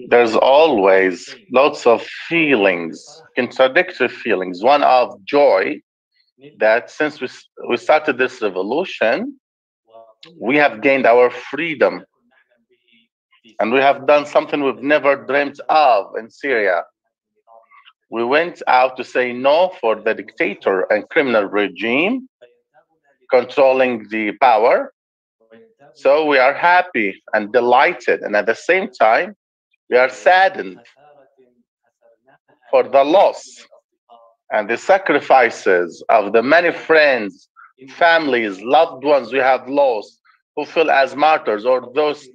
There's always lots of feelings, contradictory feelings. One of joy that since we started this revolution, we have gained our freedom and we have done something we've never dreamt of in Syria. We went out to say no for the dictator and criminal regime controlling the power. So we are happy and delighted, and at the same time, we are saddened for the loss and the sacrifices of the many friends, families, loved ones we have lost who feel as martyrs, or those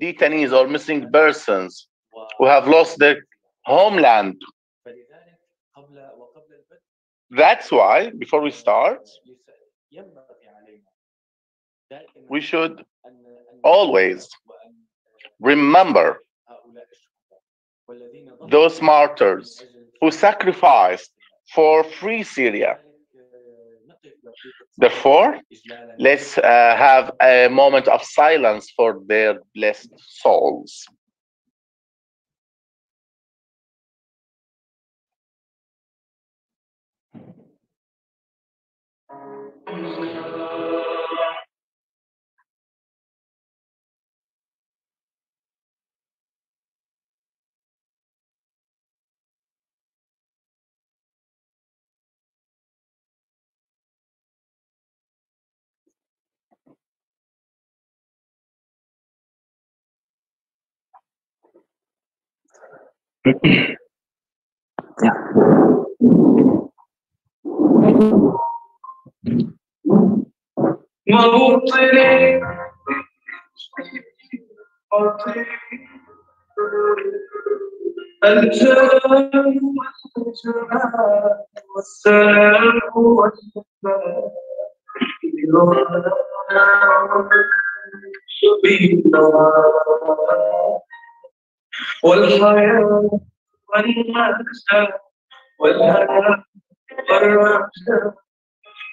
detainees or missing persons who have lost their homeland. That's why, before we start, we should always remember those martyrs who sacrificed for free Syria. Therefore, let's have a moment of silence for their blessed souls.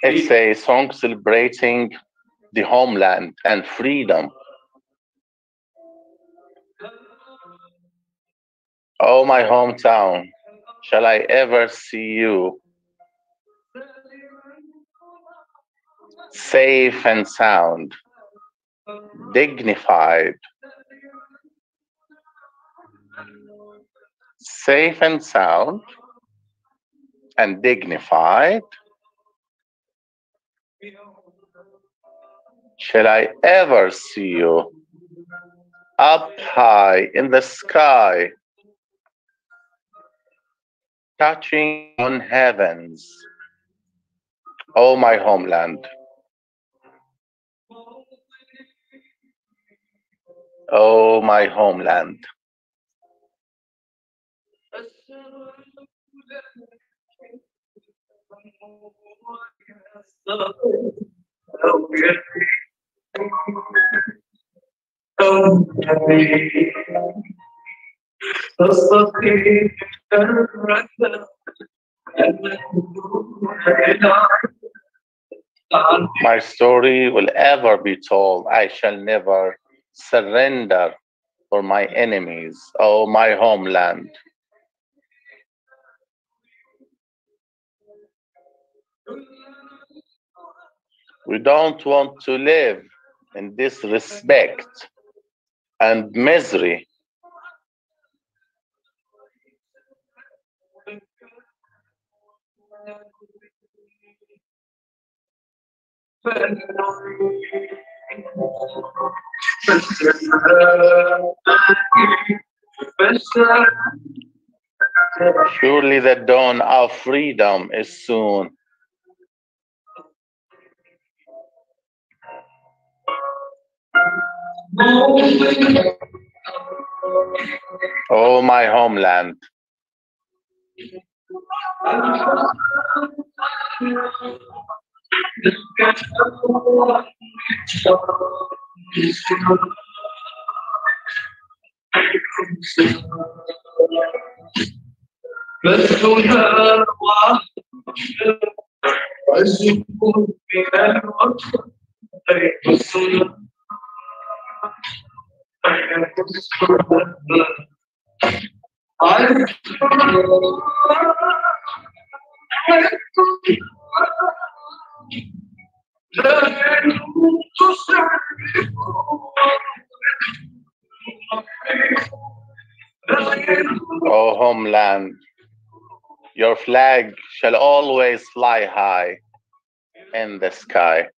It's a song celebrating the homeland and freedom. Oh, my hometown, shall I ever see you safe and sound, dignified, safe and sound, and dignified? Shall I ever see you up high in the sky, touching on heavens? Oh, my homeland. Oh, my homeland. My story will ever be told. I shall never surrender for my enemies. Oh, my homeland. We don't want to live in disrespect and misery. Surely the dawn of freedom is soon. Oh, my homeland. O homeland, your flag shall always fly high in the sky.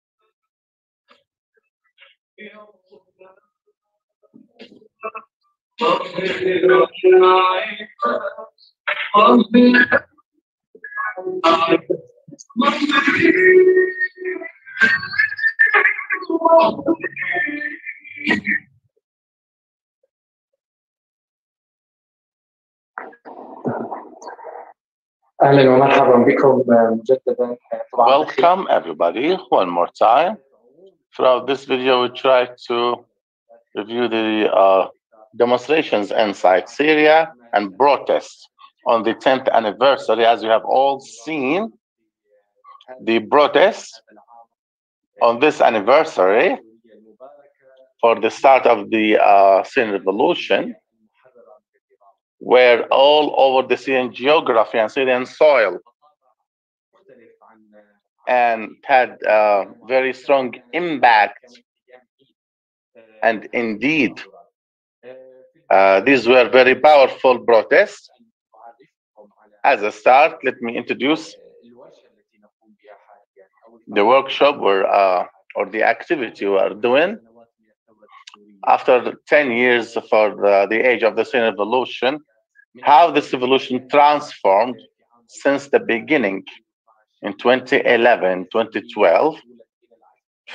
أهلا ومرحبا بكم مجددا. Welcome everybody one more time. Throughout this video, we try to review the demonstrations inside Syria and protests on the 10th anniversary. As you have all seen, the protests on this anniversary for the start of the Syrian Revolution were all over the Syrian geography and Syrian soil, and had a very strong impact. And indeed, these were very powerful protests. As a start, let me introduce the workshop or the activity we are doing. After 10 years for the age of the Syrian Revolution, how this revolution transformed since the beginning in 2011, 2012,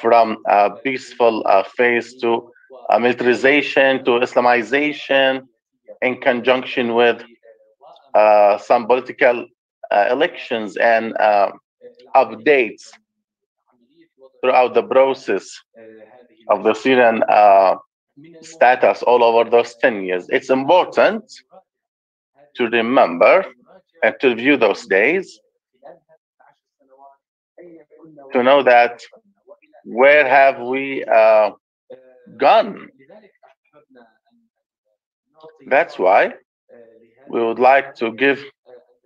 from a peaceful phase to militarization to Islamization, in conjunction with some political elections and updates throughout the process of the Syrian status all over those 10 years. It's important to remember and to review those days, to know that where have we gone. That's why we would like to give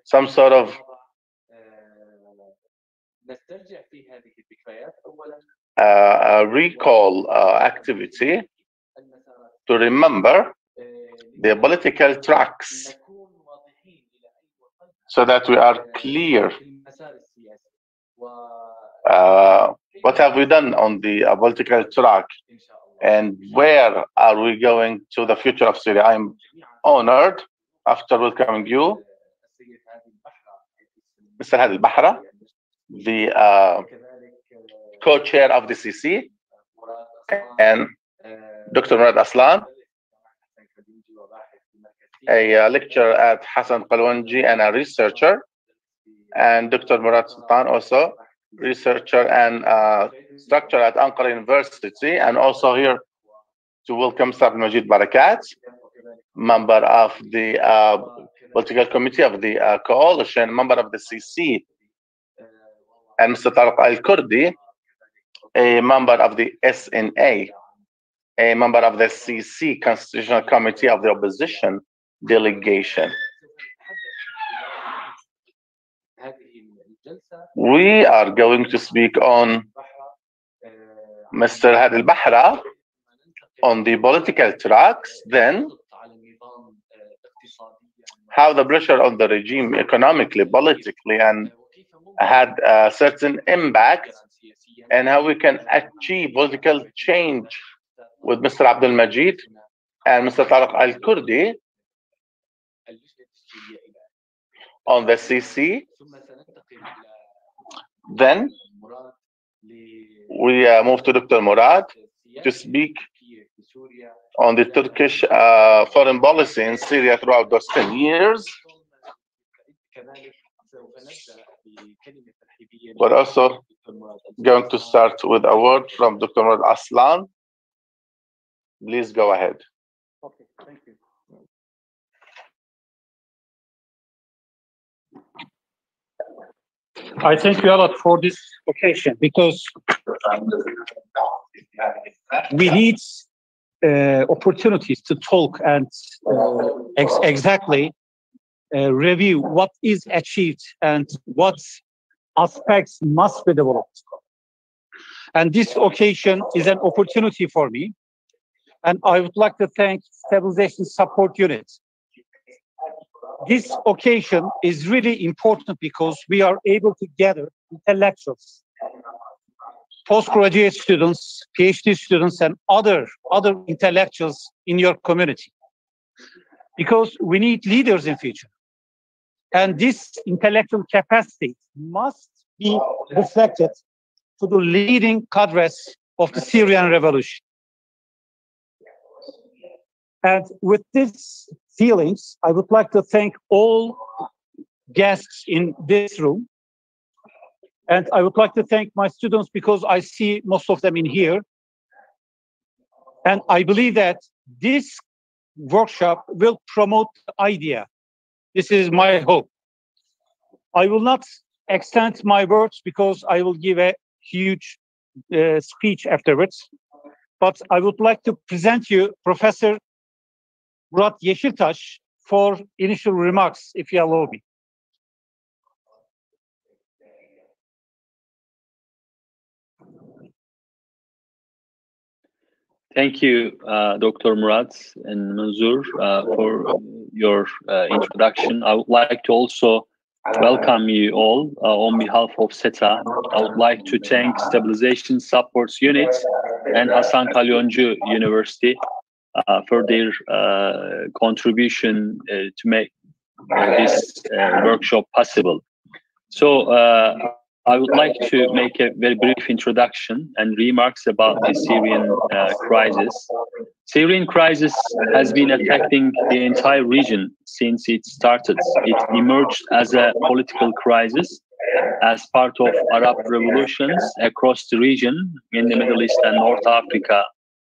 some sort of a recall activity to remember the political tracks, so that we are clear what have we done on the political track and where are we going to the future of Syria. I'm honored after welcoming you, Mr. Hadi al-Bahra, the co-chair of the CC, and Dr. Murat Aslan, a lecturer at Hassan Qalwanji and a researcher, and Dr. Murat Sultan, also researcher and structurer at Ankara University, and also here to welcome Mr. Majid Barakat, member of the political committee of the coalition, member of the CC, and Mr. Tariq Al-Kurdi, a member of the SNA, a member of the CC, Constitutional Committee of the Opposition Delegation. We are going to speak on Mr. Hadi al-Bahra on the political tracks, then how the pressure on the regime economically, politically, and had a certain impact, and how we can achieve political change with Mr. Abdul Majid and Mr. Tariq Al-Kurdi on the CC. Then we move to Dr. Murad to speak on the Turkish foreign policy in Syria throughout those 10 years. We're also going to start with a word from Dr. Murat Aslan. Please go ahead. Okay, thank you. I thank you a lot for this occasion, because we need opportunities to talk and exactly review what is achieved and what aspects must be developed. And this occasion is an opportunity for me. And I would like to thank Stabilization Support Unit. This occasion is really important because we are able to gather intellectuals, postgraduate students, PhD students, and other intellectuals in your community. Because we need leaders in future. And this intellectual capacity must be reflected to the leading cadres of the Syrian Revolution. And with these feelings, I would like to thank all guests in this room. And I would like to thank my students because I see most of them in here. And I believe that this workshop will promote the idea. This is my hope. I will not extend my words because I will give a huge speech afterwards. But I would like to present you Professor Murat Yeşiltaş for initial remarks, if you allow me. Thank you, Dr. Murat and Manzur, for your introduction. I would like to also welcome you all on behalf of SETA. I would like to thank Stabilization Support Unit and Hasan Kalyoncu University for their contribution to make this workshop possible. So I would like to make a very brief introduction and remarks about the Syrian crisis. Syrian crisis has been affecting the entire region since it started. It emerged as a political crisis as part of Arab revolutions across the region in the Middle East and North Africa,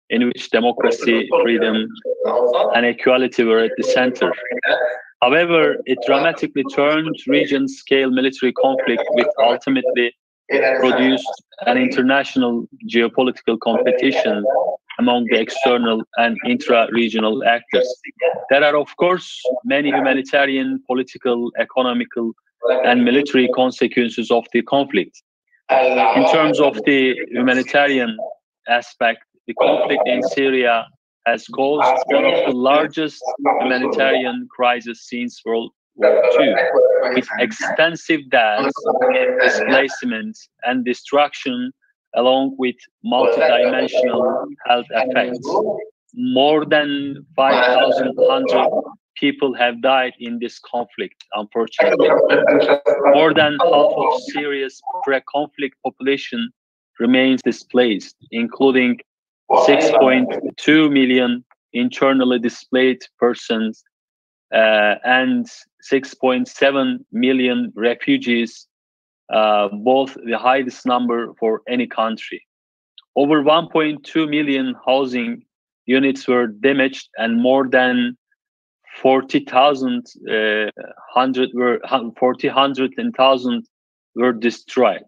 in which democracy, freedom, and equality were at the center. However, it dramatically turned region-scale military conflict, which ultimately produced an international geopolitical competition among the external and intra-regional actors. There are, of course, many humanitarian, political, economical, and military consequences of the conflict. In terms of the humanitarian aspect, the conflict in Syria has caused one of the largest humanitarian crises since World War II, with extensive deaths, displacement, and destruction, along with multidimensional health effects. More than 5,100 people have died in this conflict, unfortunately. More than half of Syria's pre-conflict population remains displaced, including 6.2 million internally displaced persons and 6.7 million refugees, both the highest number for any country. Over 1.2 million housing units were damaged and more than 40,000 were destroyed.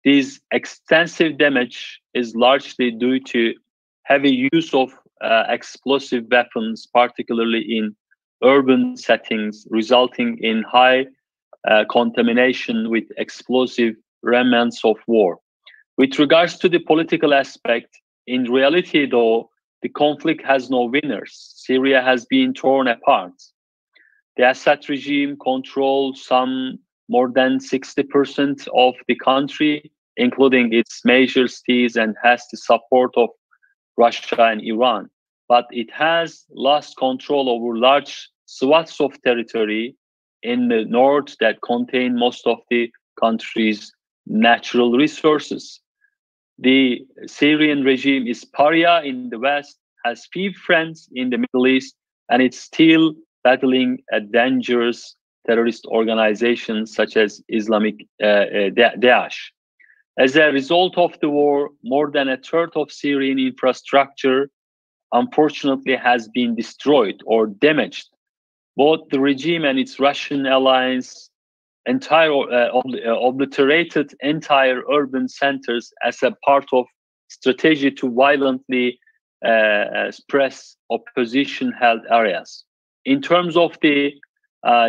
This extensive damage is largely due to heavy use of explosive weapons, particularly in urban settings, resulting in high contamination with explosive remnants of war. With regards to the political aspect, in reality, though, the conflict has no winners. Syria has been torn apart. The Assad regime controls more than 60% of the country, including its major cities, and has the support of Russia and Iran. But it has lost control over large swaths of territory in the north that contain most of the country's natural resources. The Syrian regime is pariah in the west, has few friends in the Middle East, and it's still battling a dangerous terrorist organization such as Islamic Daesh. As a result of the war, more than a third of Syrian infrastructure, unfortunately, has been destroyed or damaged. Both the regime and its Russian allies obliterated entire urban centers as a part of strategy to violently suppress opposition-held areas. In terms of the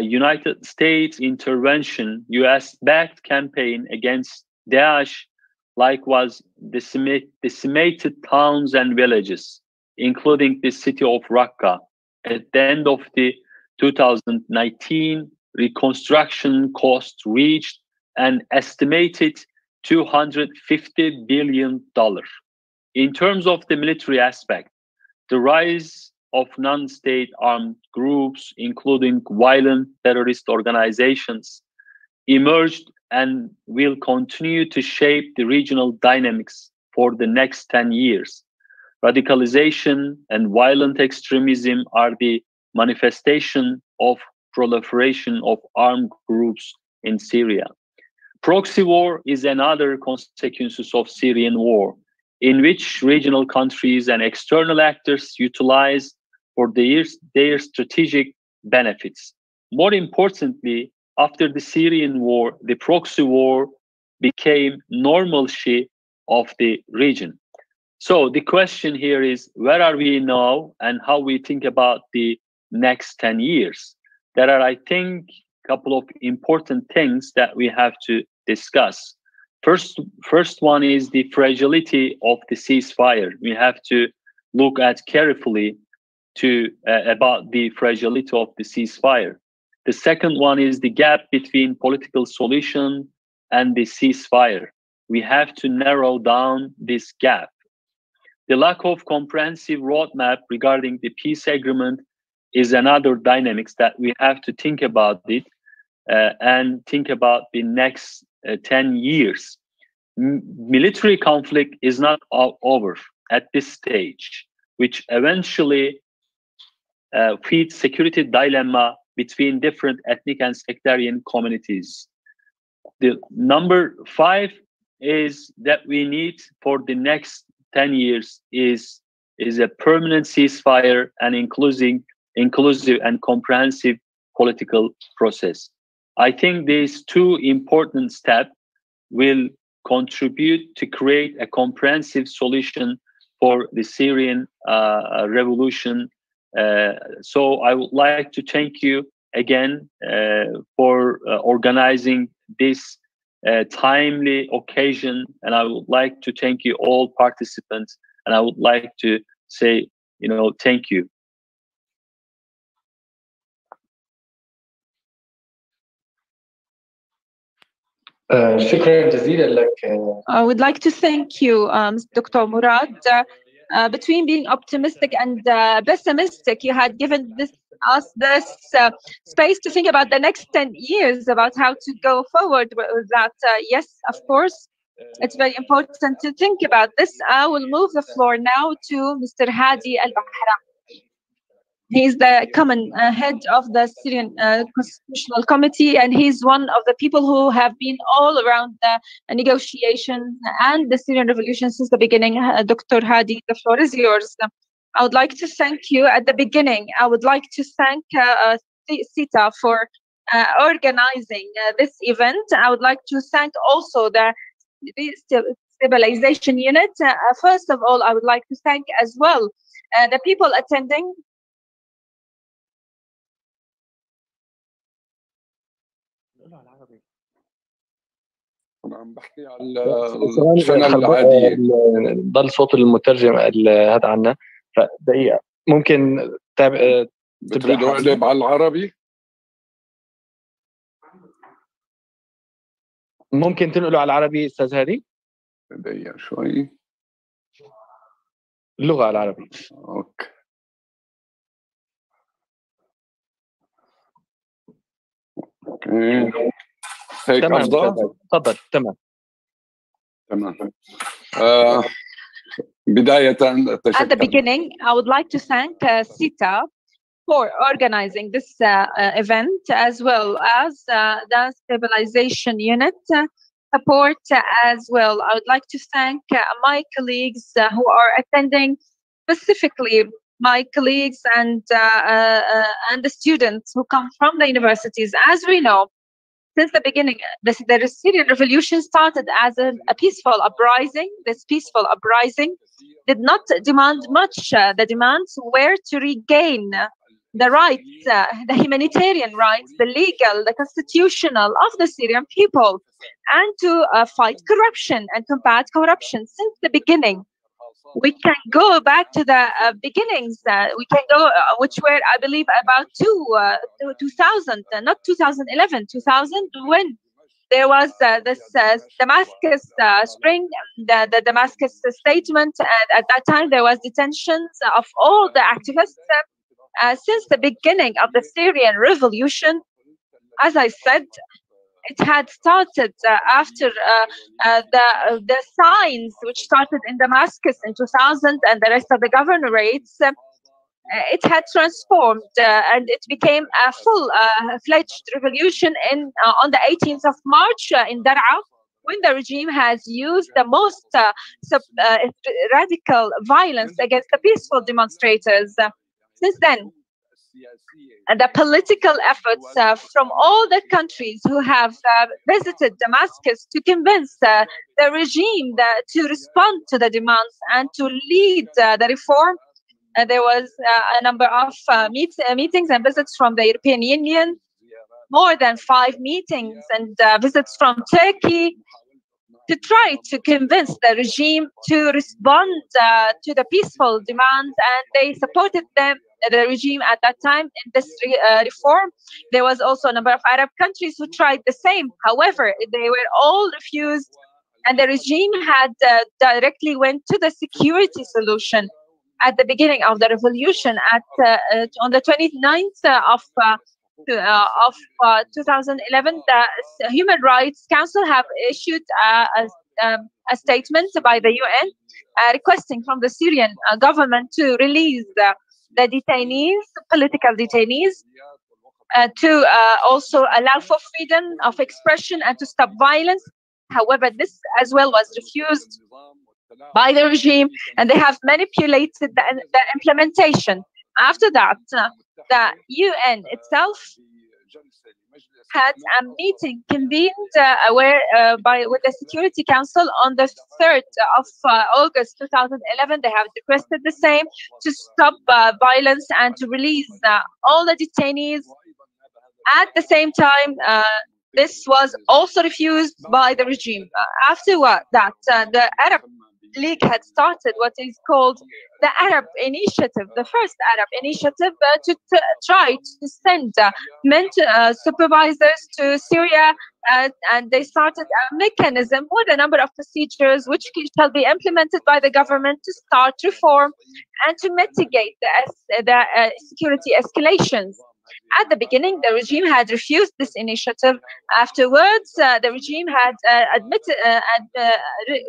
United States intervention, US-backed campaign against Daesh likewise decimated towns and villages, including the city of Raqqa. At the end of the 2019, reconstruction costs reached an estimated $250 billion. In terms of the military aspect, the rise of non-state armed groups, including violent terrorist organizations, emerged and will continue to shape the regional dynamics for the next 10 years. Radicalization and violent extremism are the manifestation of proliferation of armed groups in Syria. Proxy war is another consequence of Syrian war, in which regional countries and external actors utilize for their strategic benefits. More importantly, after the Syrian war, the proxy war became normalcy of the region. So the question here is, where are we now and how we think about the next 10 years? There are, I think, a couple of important things that we have to discuss. First one is the fragility of the ceasefire. We have to look at carefully about the fragility of the ceasefire. The second one is the gap between political solution and the ceasefire. We have to narrow down this gap. The lack of comprehensive roadmap regarding the peace agreement is another dynamics that we have to think about it and think about the next 10 years. Military conflict is not over at this stage, which eventually feeds security dilemma between different ethnic and sectarian communities. The number 5 is that we need for the next 10 years is a permanent ceasefire and inclusive and comprehensive political process. I think these two important steps will contribute to create a comprehensive solution for the Syrian revolution. So I would like to thank you again for organizing this timely occasion, and I would like to thank you all participants, and I would like to say, thank you. شكرا جزيلا لك. I would like to thank you, Dr. Murat. Between being optimistic and pessimistic, you had given us this space to think about the next 10 years, about how to go forward with that. Yes, of course, it's very important to think about this. I will move the floor now to Mr. Hadi Al-Bahra. He's the common head of the Syrian Constitutional Committee, and he's one of the people who have been all around the negotiations and the Syrian Revolution since the beginning. Dr. Hadi, the floor is yours. I would like to thank you at the beginning. I would like to thank SITA for organizing this event. I would like to thank also the stabilization unit. First of all, I would like to thank as well the people attending. عم بحكي على الشانل العادية. ضل صوت المترجم هذا عنا، فدقيقة ممكن بتريدوا اقلب على العربي؟ ممكن تنقلوا على العربي استاذ هادي؟ دقيقة شوي. اللغة على العربي. اوكي. هيك أفضل؟ تفضل. تمام. بداية At the beginning, I would like to thank SITA for organizing this event, as well as the stabilization unit support as well. I would like to thank my colleagues who are attending, specifically my colleagues and the students who come from the universities. As we know, since the beginning, the Syrian Revolution started as a peaceful uprising. This peaceful uprising did not demand much. The demands were to regain the rights, the humanitarian rights, the legal, the constitutional of the Syrian people, and to fight corruption and combat corruption since the beginning. We can go back to the beginnings. We can go, which were, I believe, about 2000, not 2011, 2000, when there was this Damascus spring, the Damascus statement. And at that time, there was detentions of all the activists. Since the beginning of the Syrian Revolution, as I said, it had started after the signs which started in Damascus in 2000 and the rest of the governorates. It had transformed and it became a full-fledged revolution on the 18th of March in Dar'a, when the regime has used the most radical violence against the peaceful demonstrators. Since then, the political efforts from all the countries who have visited Damascus to convince the regime to respond to the demands and to lead the reform. There was a number of meetings and visits from the European Union, more than 5 meetings and visits from Turkey, to try to convince the regime to respond to the peaceful demands, and they supported the regime at that time in this reform. There was also a number of Arab countries who tried the same. However, they were all refused, and the regime had directly went to the security solution at the beginning of the revolution. On the 29th of 2011, the Human Rights Council have issued a statement by the UN requesting from the Syrian government to release the detainees, political detainees, to also allow for freedom of expression and to stop violence. However, this as well was refused by the regime, and they have manipulated the implementation. After that, the UN itself had a meeting convened with the Security Council on the 3rd of August 2011. They have requested the same, to stop violence and to release all the detainees. At the same time, this was also refused by the regime. After that, the Arab League had started what is called the Arab Initiative, the first Arab Initiative, to try to send supervisors to Syria, and they started a mechanism with a number of procedures which shall be implemented by the government to start reform and to mitigate the security escalations. At the beginning, the regime had refused this initiative. Afterwards, the regime had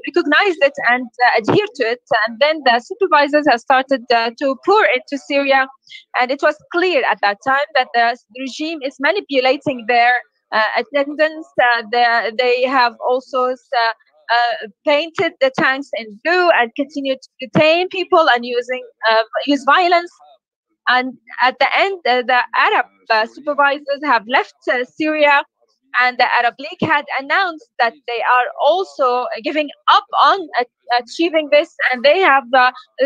recognized it and adhered to it. And then the supervisors have started to pour into Syria. And it was clear at that time that the regime is manipulating their attendance. They have also painted the tanks in blue and continued to detain people and use violence. And at the end, the Arab supervisors have left Syria, and the Arab League had announced that they are also giving up on achieving this, and they have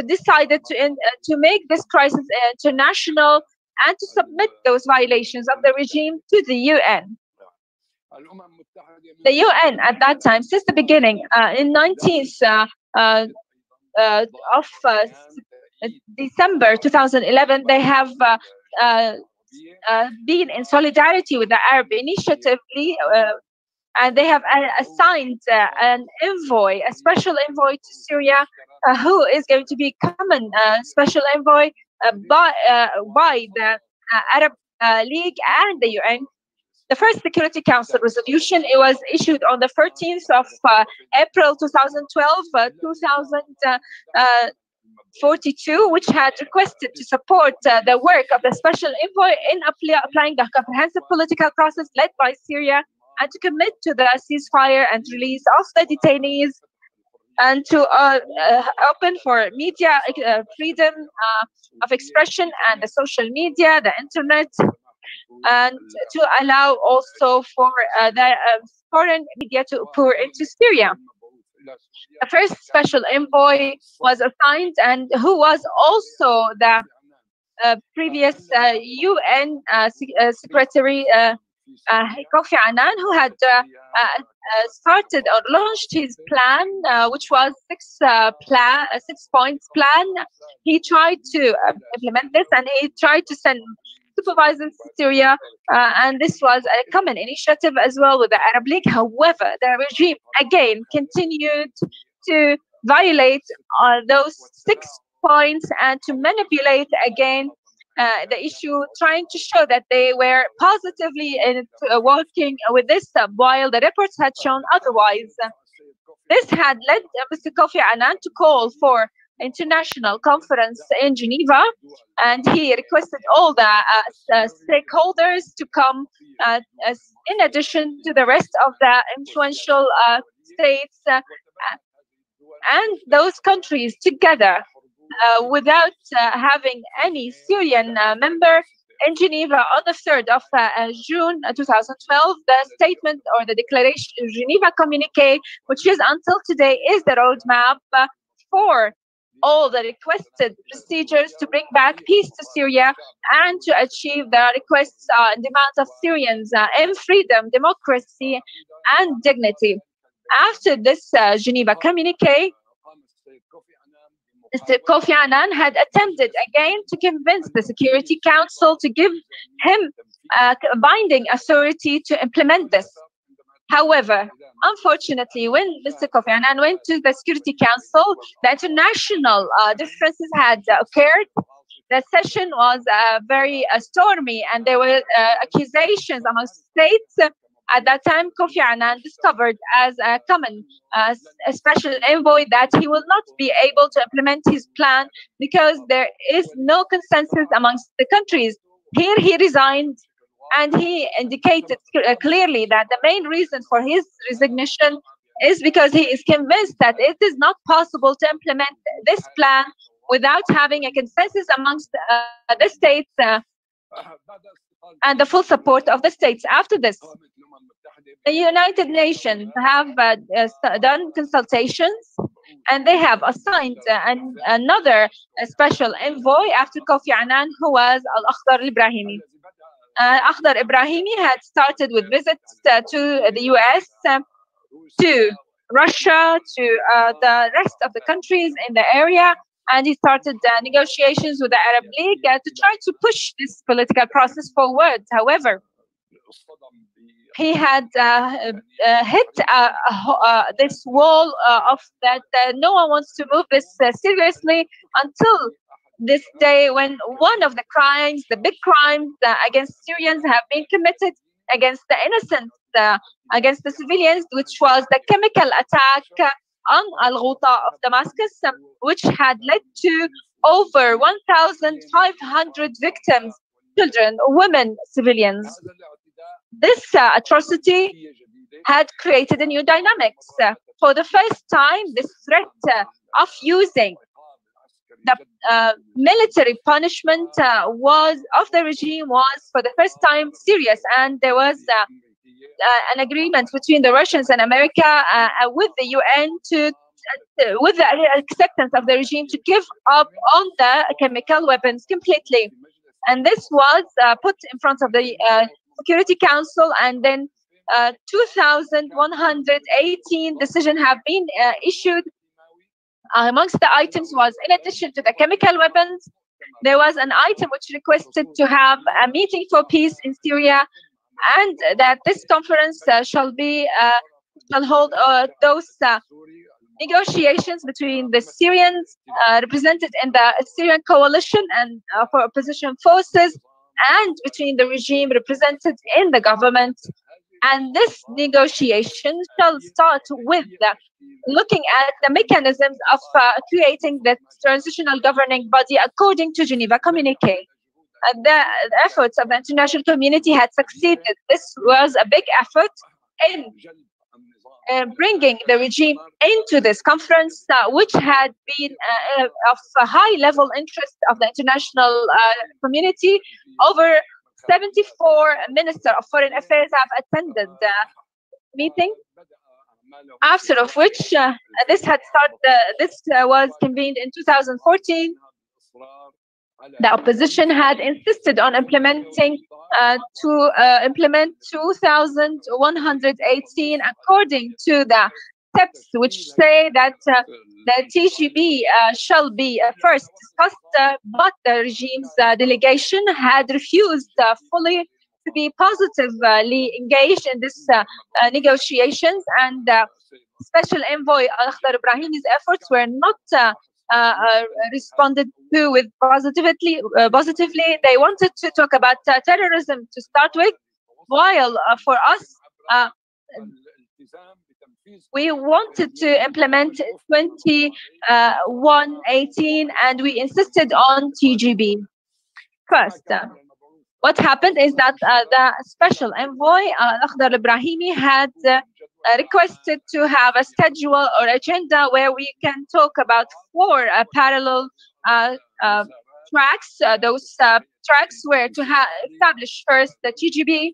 decided to make this crisis international and to submit those violations of the regime to the UN. The UN at that time, since the beginning, in 19th of December 2011, they have been in solidarity with the Arab Initiative, and they have assigned an envoy, a special envoy to Syria, who is going to become a special envoy by the Arab League and the UN. The first Security Council resolution, it was issued on the 13th of April 2012, 42, which had requested to support the work of the special envoy in applying the comprehensive political process led by Syria, and to commit to the ceasefire and release of the detainees, and to open for media freedom of expression and the social media, the internet, and to allow also for the foreign media to pour into Syria. The first special envoy was assigned, and who was also the previous UN Secretary Kofi Annan, who had started or launched his plan, which was six points plan. He tried to implement this, and he tried to send supervisors to Syria, and this was a common initiative as well with the Arab League. However, the regime again continued to violate those 6 points and to manipulate again the issue, trying to show that they were positively working with this while the reports had shown otherwise. This had led Mr. Kofi Annan to call for international conference in Geneva, and he requested all the stakeholders to come in addition to the rest of the influential states and those countries together without having any Syrian member in Geneva on the 3rd of June 2012. The statement or the declaration, Geneva communique, which is until today is the roadmap for all the requested procedures to bring back peace to Syria and to achieve the requests and demands of Syrians in freedom, democracy, and dignity. After this Geneva communique, Mr. Kofi Annan had attempted again to convince the Security Council to give him binding authority to implement this. However, unfortunately, when Mr. Kofi Annan went to the Security Council, the international differences had occurred. The session was very stormy, and there were accusations among states. At that time, Kofi Annan discovered as a common special envoy that he will not be able to implement his plan because there is no consensus amongst the countries. Here he resigned, and he indicated clearly that the main reason for his resignation is because he is convinced that it is not possible to implement this plan without having a consensus amongst the states and the full support of the states. After this, the United Nations have done consultations, and they have assigned another special envoy after Kofi Annan, who was Al-Akhdar Ibrahimi. Akhdar Ibrahimi had started with visits to the US, to Russia, to the rest of the countries in the area, and he started negotiations with the Arab League to try to push this political process forward. However, he had hit this wall of that no one wants to move this seriously until this day, when one of the crimes, the big crimes against Syrians have been committed against the innocent, against the civilians, which was the chemical attack on Al-Ghouta of Damascus, which had led to over 1,500 victims, children, women, civilians. This atrocity had created a new dynamics. For the first time, this threat of using the military punishment of the regime was for the first time serious, and there was an agreement between the Russians and America with the UN with the acceptance of the regime to give up on the chemical weapons completely. And this was put in front of the Security Council, and then 2,118 decisions have been issued. Amongst the items was, in addition to the chemical weapons, there was an item which requested to have a meeting for peace in Syria, and that this conference shall hold those negotiations between the Syrians represented in the Syrian coalition and for opposition forces, and between the regime represented in the government. And this negotiation shall start with looking at the mechanisms of creating the transitional governing body according to Geneva Communique. The efforts of the international community had succeeded. This was a big effort in bringing the regime into this conference, which had been of a high-level interest of the international community. Over 74 ministers of foreign affairs have attended the meeting, after of which this was convened in 2014. The opposition had insisted on implementing 2118 according to the steps which say that the TGB shall be first discussed, but the regime's delegation had refused fully to be positively engaged in this negotiations, and Special Envoy Al-Akhdar Ibrahimi's efforts were not responded to with positively. They wanted to talk about terrorism to start with, while for us, we wanted to implement 2118, and we insisted on TGB first. What happened is that the Special Envoy Al-Akhdar Ibrahimi had requested to have a schedule or agenda where we can talk about 4 parallel tracks. Those tracks were to establish first the TGB,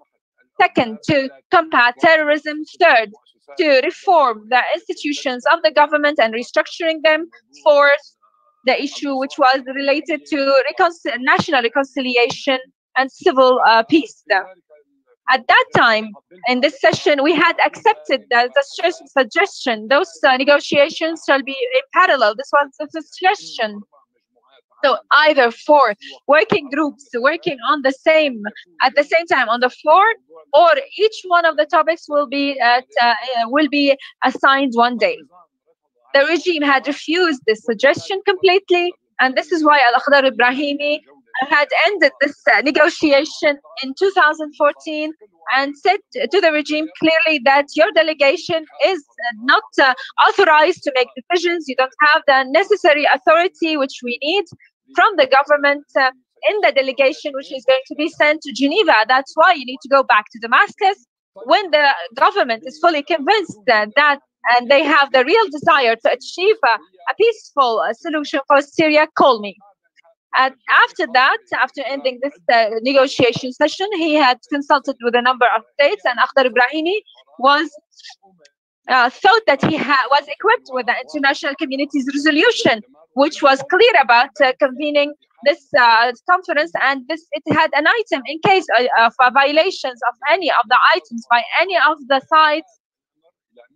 second to combat terrorism, third to reform the institutions of the government and restructuring them, fourth the issue which was related to national reconciliation and civil peace. At that time, in this session, we had accepted the suggestion. Those negotiations shall be in parallel. This was the suggestion. So either 4 working groups working on at the same time on the floor, or each one of the topics will be assigned one day. The regime had refused this suggestion completely, and this is why Al-Akhdar Ibrahimi had ended this negotiation in 2014 and said to the regime clearly that your delegation is not authorized to make decisions. You don't have the necessary authority which we need from the government in the delegation which is going to be sent to Geneva. That's why you need to go back to Damascus. When the government is fully convinced that and they have the real desire to achieve a peaceful solution for Syria, call me. And after that, after ending this negotiation session, he had consulted with a number of states, and Akhdar Ibrahimi was thought that he was equipped with the international community's resolution, which was clear about convening this conference, and it had an item in case of violations of any of the items by any of the sides.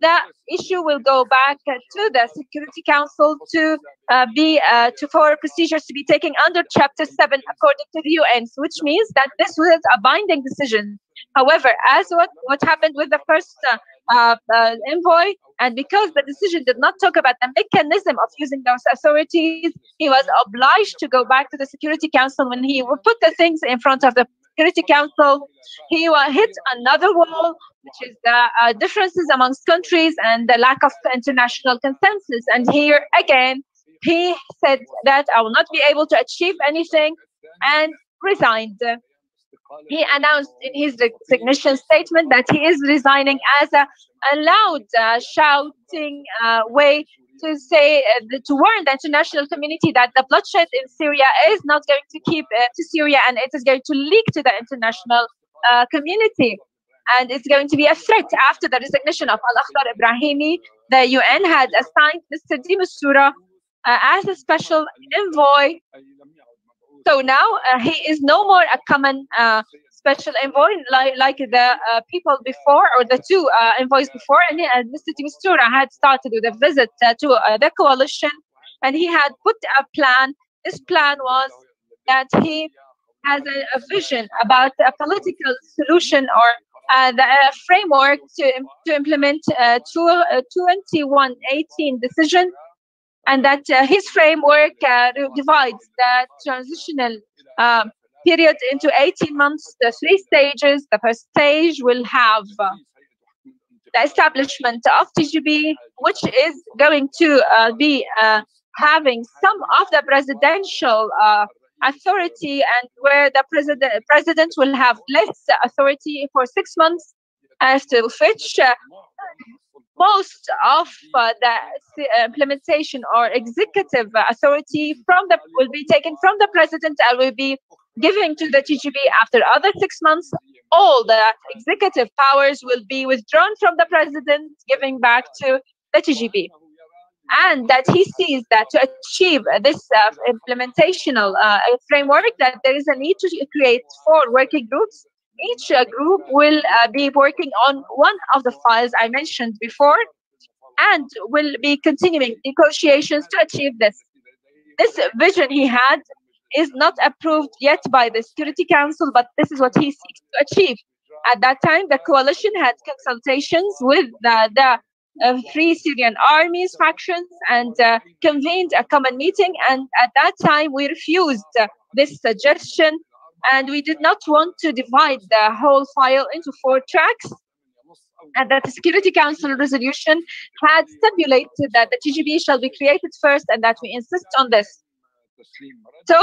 The issue will go back to the Security Council for procedures to be taken under Chapter 7 according to the UN, which means that this was a binding decision. However, as what happened with the first envoy, and because the decision did not talk about the mechanism of using those authorities, he was obliged to go back to the Security Council. When he would put the things in front of the Security Council, he hit another wall, which is the differences amongst countries and the lack of international consensus. And here again, he said that I will not be able to achieve anything and resigned. He announced in his resignation statement that he is resigning as a loud shouting way to say to warn the international community that the bloodshed in Syria is not going to keep to Syria, and it is going to leak to the international community, and it's going to be a threat. After the resignation of Al-Akhdar Ibrahimi, the UN had assigned Mr. Di Mistura as a special envoy. So now he is no more a common special envoy like the people before, or the 2 envoys before. And Mr. Di Mistura had started with a visit to the coalition, and he had put a plan. This plan was that he has a vision about a political solution or the framework to implement 2118 decision, and that his framework divides the transitional period into 18 months, the 3 stages. The first stage will have the establishment of TGB, which is going to be having some of the presidential authority, and where the president will have less authority for 6 months, after which most of the implementation or executive authority will be taken from the president and will be given to the TGB after other 6 months. all the executive powers will be withdrawn from the president, giving back to the TGB. And that he sees that to achieve this implementational framework, that there is a need to create 4 working groups. Each group will be working on one of the files I mentioned before, and will be continuing negotiations to achieve this. This vision he had is not approved yet by the Security Council, but this is what he seeks to achieve. At that time, the coalition had consultations with the Free Syrian Armies factions and convened a common meeting. And at that time, we refused this suggestion, and we did not want to divide the whole file into 4 tracks. And that the Security Council resolution had stipulated that the TGB shall be created first, and that we insist on this. So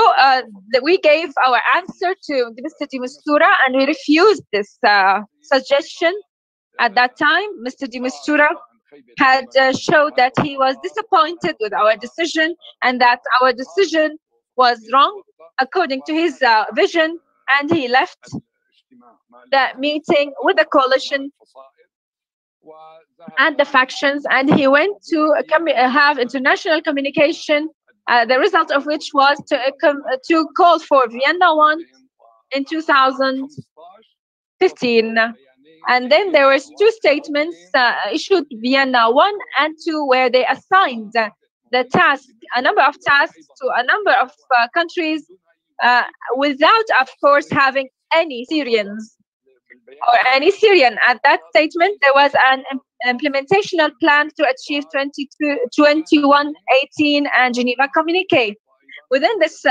we gave our answer to Mr. de Mistura, and we refused this suggestion. At that time, Mr. de Mistura had showed that he was disappointed with our decision, and that our decision was wrong according to his vision, and he left the meeting with the coalition and the factions, and he went to have international communication, the result of which was to call for Vienna 1 in 2015. And then there were 2 statements issued, Vienna 1 and 2, where they assigned the task, a number of tasks to a number of countries, without, of course, having any Syrians or any Syrian. At that statement, there was an implementational plan to achieve 2118 and Geneva Communique. Within this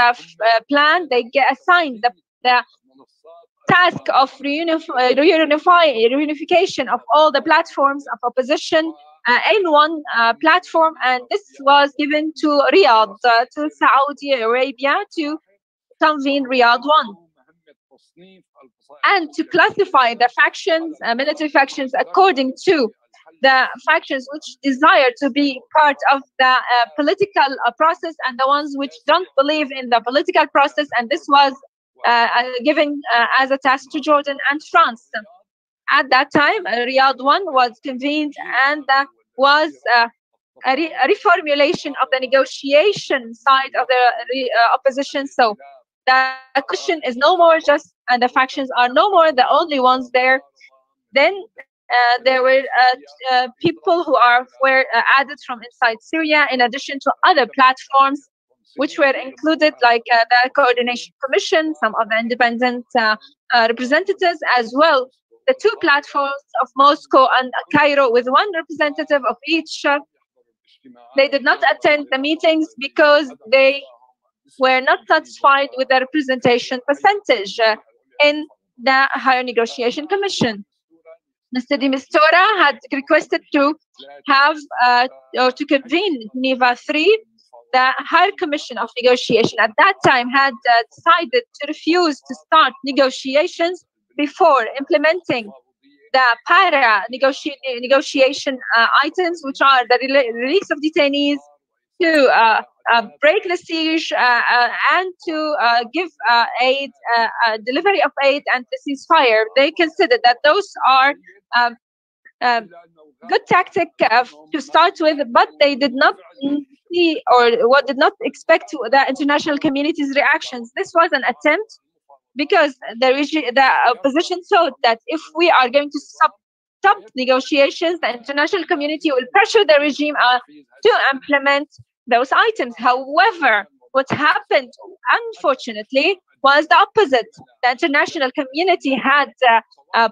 plan, they get assigned the task of reunification of all the platforms of opposition in one platform, and this was given to Riyadh, to Saudi Arabia, to convene Riyadh 1. And to classify the factions, military factions, according to the factions which desire to be part of the political process, and the ones which don't believe in the political process. And this was given as a task to Jordan and France. At that time, Riyadh 1 was convened, and was a reformulation of the negotiation side of the opposition. So the question is no more just, and the factions are no more the only ones there. Then there were people who were added from inside Syria, in addition to other platforms which were included, like the Coordination Commission, some of the independent representatives, as well the 2 platforms of Moscow and Cairo, with 1 representative of each. They did not attend the meetings because they were not satisfied with the representation percentage in the Higher Negotiation Commission. Mr. de Mistura had requested to have or to convene Geneva 3. The Higher Commission of Negotiation at that time had decided to refuse to start negotiations before implementing the negotiation items, which are the release of detainees, to break the siege, and to give aid, delivery of aid, and the ceasefire. They considered that those are good tactic to start with, but they did not see, or what did not expect the international community's reactions. This was an attempt, because the opposition thought that if we are going to stop negotiations, the international community will pressure the regime to implement those items. However, what happened, unfortunately, was the opposite. The international community had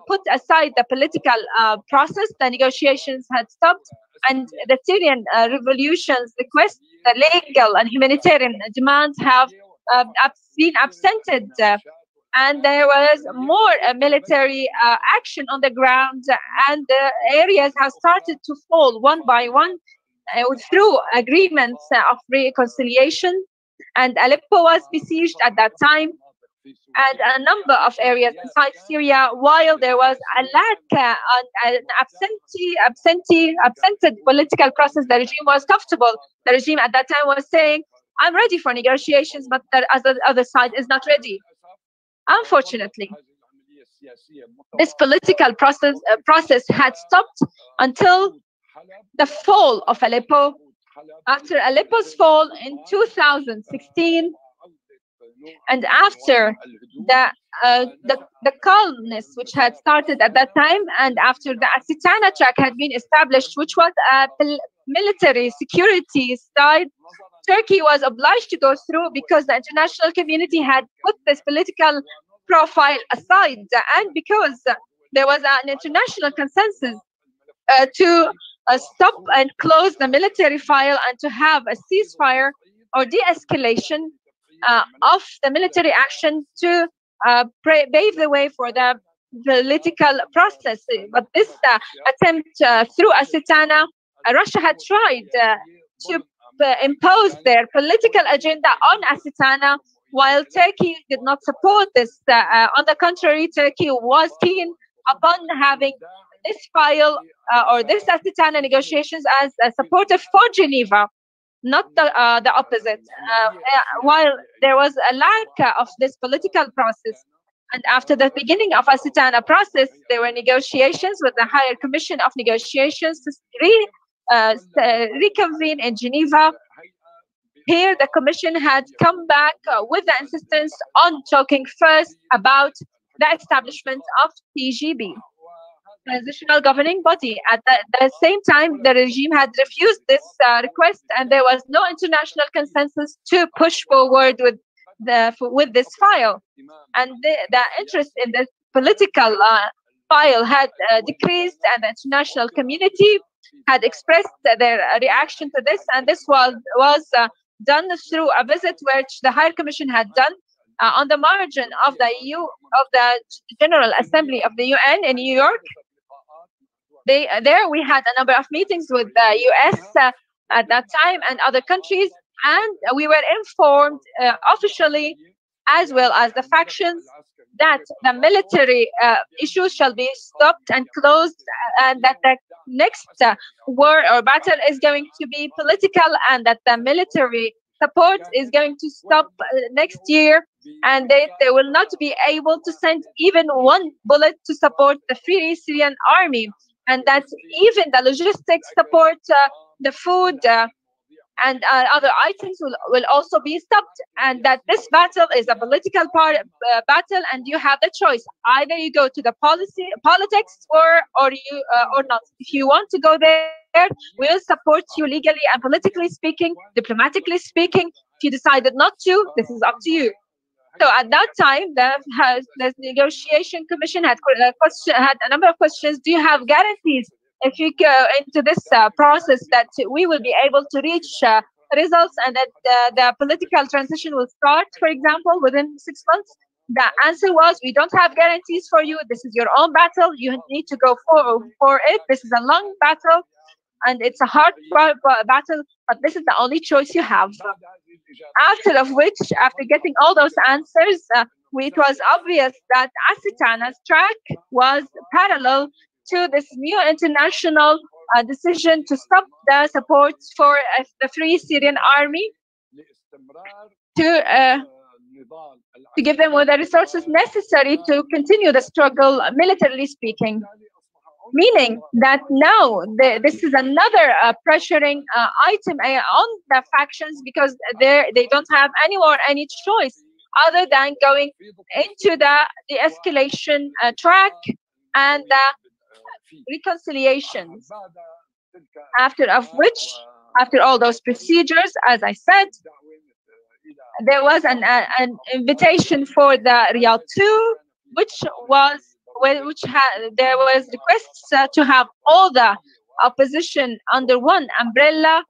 put aside the political process. The negotiations had stopped, and the Syrian Revolution's request, the legal and humanitarian demands, have been absented. And there was more military action on the ground, and the areas have started to fall one by one through agreements of reconciliation. And Aleppo was besieged at that time, and a number of areas inside Syria, while there was a lack, an absented political process. The regime was comfortable. The regime at that time was saying, I'm ready for negotiations, but the other side is not ready. Unfortunately, this political process had stopped until the fall of Aleppo. After Aleppo's fall in 2016, and after the calmness which had started at that time, and after the Asitana track had been established, which was a military security side, Turkey was obliged to go through because the international community had put this political profile aside, and because there was an international consensus to stop and close the military file and to have a ceasefire or de-escalation of the military action to pave the way for the political process. But this attempt through Asitana, Russia had tried to impose their political agenda on Asitana, while Turkey did not support this. On the contrary, Turkey was keen upon having this file or this Asitana negotiations as supportive for Geneva, not the opposite. While there was a lack of this political process, and after the beginning of Asitana process, there were negotiations with the Higher Commission of Negotiations to reconvene in Geneva. Here, the Commission had come back with the insistence on talking first about the establishment of TGB, Transitional Governing Body. At the same time, the regime had refused this request, and there was no international consensus to push forward with this file. And the interest in this political file had decreased, and the international community had expressed their reaction to this, and this was done through a visit which the Higher Commission had done on the margin of the General Assembly of the UN in New York. There we had a number of meetings with the US at that time and other countries, and we were informed officially, as well as the factions, that the military issues shall be stopped and closed, and that the next war or battle is going to be political, and that the military support is going to stop next year, and they will not be able to send even one bullet to support the Free Syrian Army, and that even the logistics support, the food, and other items will also be stopped, and that this battle is a political battle, and you have the choice: either you go to the politics or not. If you want to go there, we'll support you legally and politically speaking, diplomatically speaking. If you decided not to, this is up to you. So at that time, the negotiation commission had a number of questions. Do you have guarantees if you go into this process that we will be able to reach results, and that the political transition will start, for example, within 6 months? The answer was, we don't have guarantees for you. This is your own battle. You need to go for it. This is a long battle, and it's a hard battle, but this is the only choice you have. After getting all those answers, it was obvious that Asitana's track was parallel to this new international decision to stop the support for the Free Syrian Army, to give them all the resources necessary to continue the struggle, militarily speaking. Meaning that now this is another pressuring item on the factions, because they don't have any choice other than going into the escalation track and reconciliations. After all those procedures, as I said, there was an invitation for the Riyadh 2, there was requests to have all the opposition under one umbrella,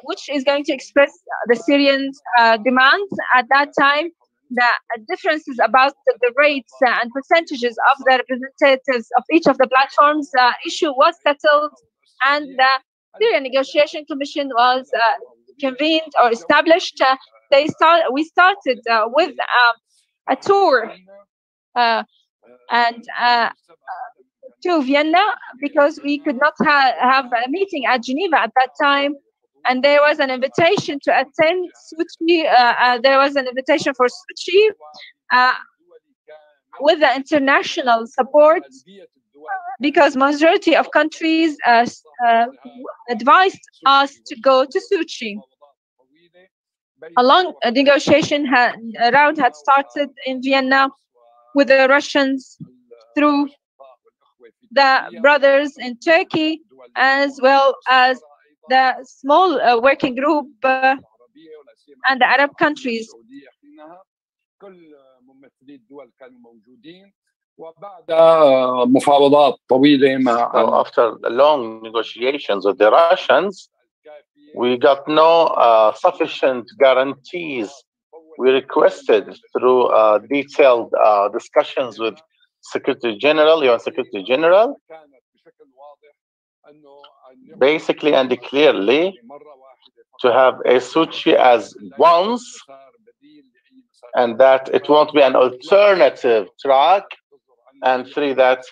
which is going to express the Syrians' demands. At that time, the differences about the rates and percentages of the representatives of each of the platforms issue was settled, and the Syrian Negotiation Commission was convened or established. We started with a tour to Vienna, because we could not have a meeting at Geneva at that time. And there was an invitation to attend Sochi. There was an invitation for Sochi. with the international support, because majority of countries advised us to go to Sochi. A long negotiation round had started in Vienna with the Russians through the brothers in Turkey, as well as the small working group and the Arab countries. So after long negotiations with the Russians, we got no sufficient guarantees. We requested through detailed discussions with Secretary General, UN Secretary General, basically and clearly to have a Sochi as once, and that it won't be an alternative track, and 3, that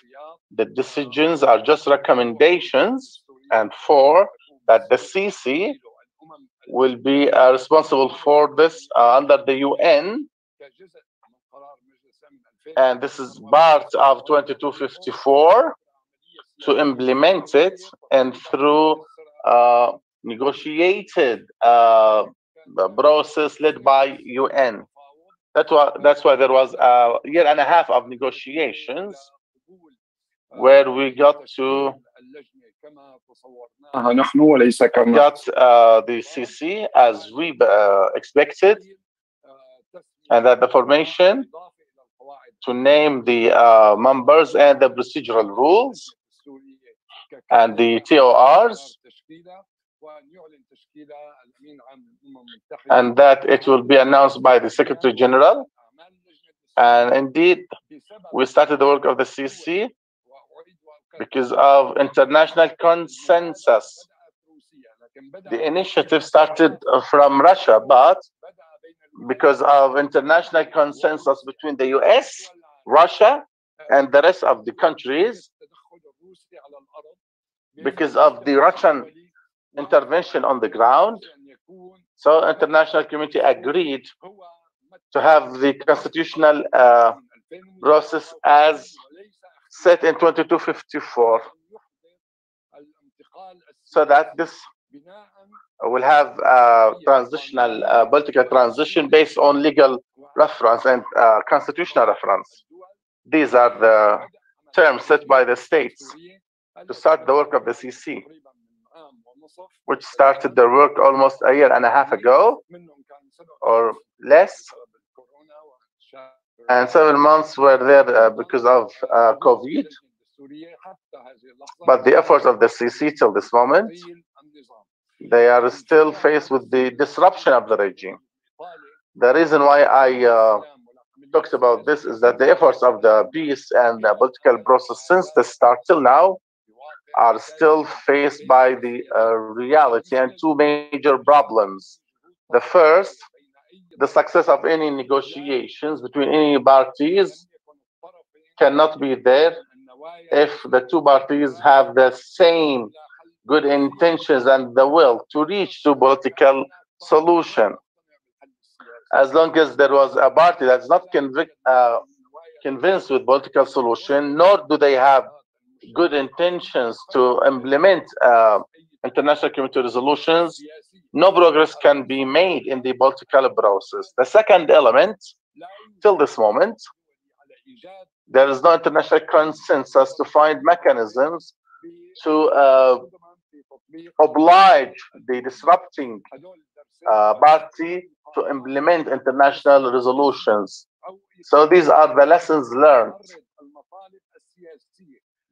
the decisions are just recommendations, and 4, that the CC will be responsible for this under the UN, and this is part of 2254 to implement it, and through negotiated process led by UN. That's why there was a year and a half of negotiations where we got to got the CC as we expected, and that the formation to name the members and the procedural rules and the TORs, and that it will be announced by the Secretary General. And indeed, we started the work of the CC because of international consensus. The initiative started from Russia, but because of international consensus between the US, Russia, and the rest of the countries, because of the Russian intervention on the ground, so international community agreed to have the constitutional process as set in 2254, so that this will have transitional political transition based on legal reference and constitutional reference. These are the terms set by the states to start the work of the CC, which started their work almost a year and a half ago or less, and 7 months were there because of COVID. But the efforts of the CC till this moment, they are still faced with the disruption of the regime. The reason why I talked about this is that the efforts of the peace and the political process since the start till now are still faced by the reality and 2 major problems. The first, the success of any negotiations between any parties cannot be there if the 2 parties have the same good intentions and the will to reach to political solution. As long as there was a party that's not convinced with political solution, nor do they have good intentions to implement international community resolutions, no progress can be made in the political process. The second element, till this moment, there is no international consensus to find mechanisms to oblige the disrupting party to implement international resolutions. So these are the lessons learned.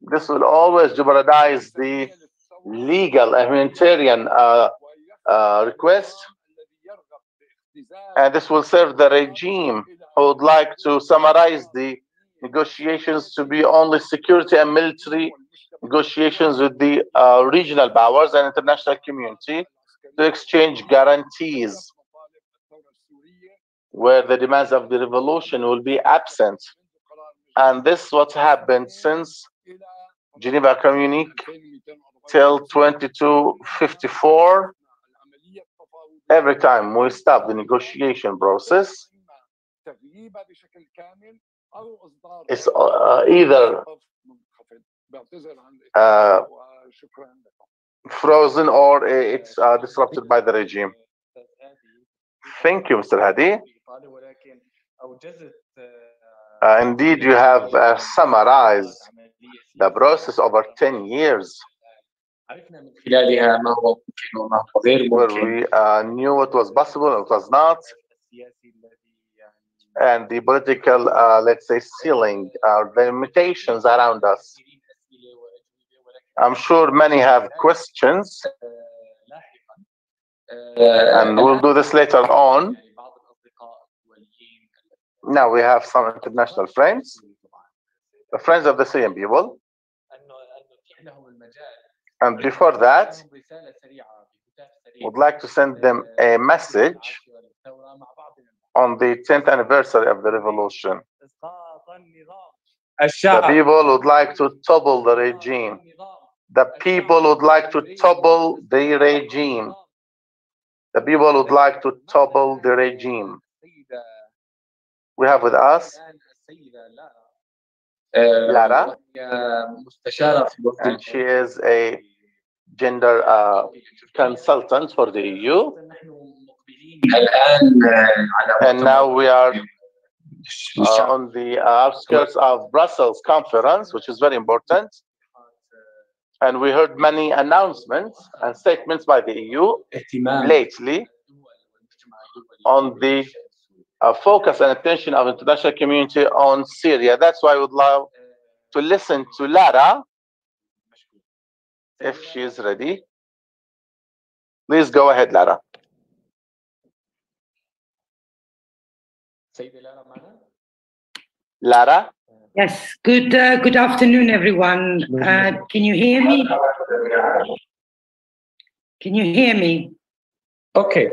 This will always jeopardize the legal humanitarian request, and this will serve the regime who would like to summarize the negotiations to be only security and military negotiations with the regional powers and international community to exchange guarantees, where the demands of the revolution will be absent. And this is what happened since Geneva Communique till 2254. Every time we stop the negotiation process, it's either frozen or it's disrupted by the regime. Thank you, Mr. Hadi. Indeed, you have summarized the process over 10 years where we knew what was possible and what was not, and the political, let's say, ceiling, the limitations around us. I'm sure many have questions, and we'll do this later on. Now we have some international friends, the friends of the Syrian people. And before that, would like to send them a message on the 10th anniversary of the revolution. The people would like to topple the regime. The people would like to topple the regime. The people would like to topple the regime. We have with us Lara, and she is a gender consultant for the EU. And now we are on the outskirts of Brussels conference, which is very important. And we heard many announcements and statements by the EU lately on the focus and attention of the international community on Syria. That's why I would love to listen to Lara, if she is ready. Please go ahead, Lara. Lara? Yes, good afternoon, everyone. Can you hear me? Can you hear me? Okay.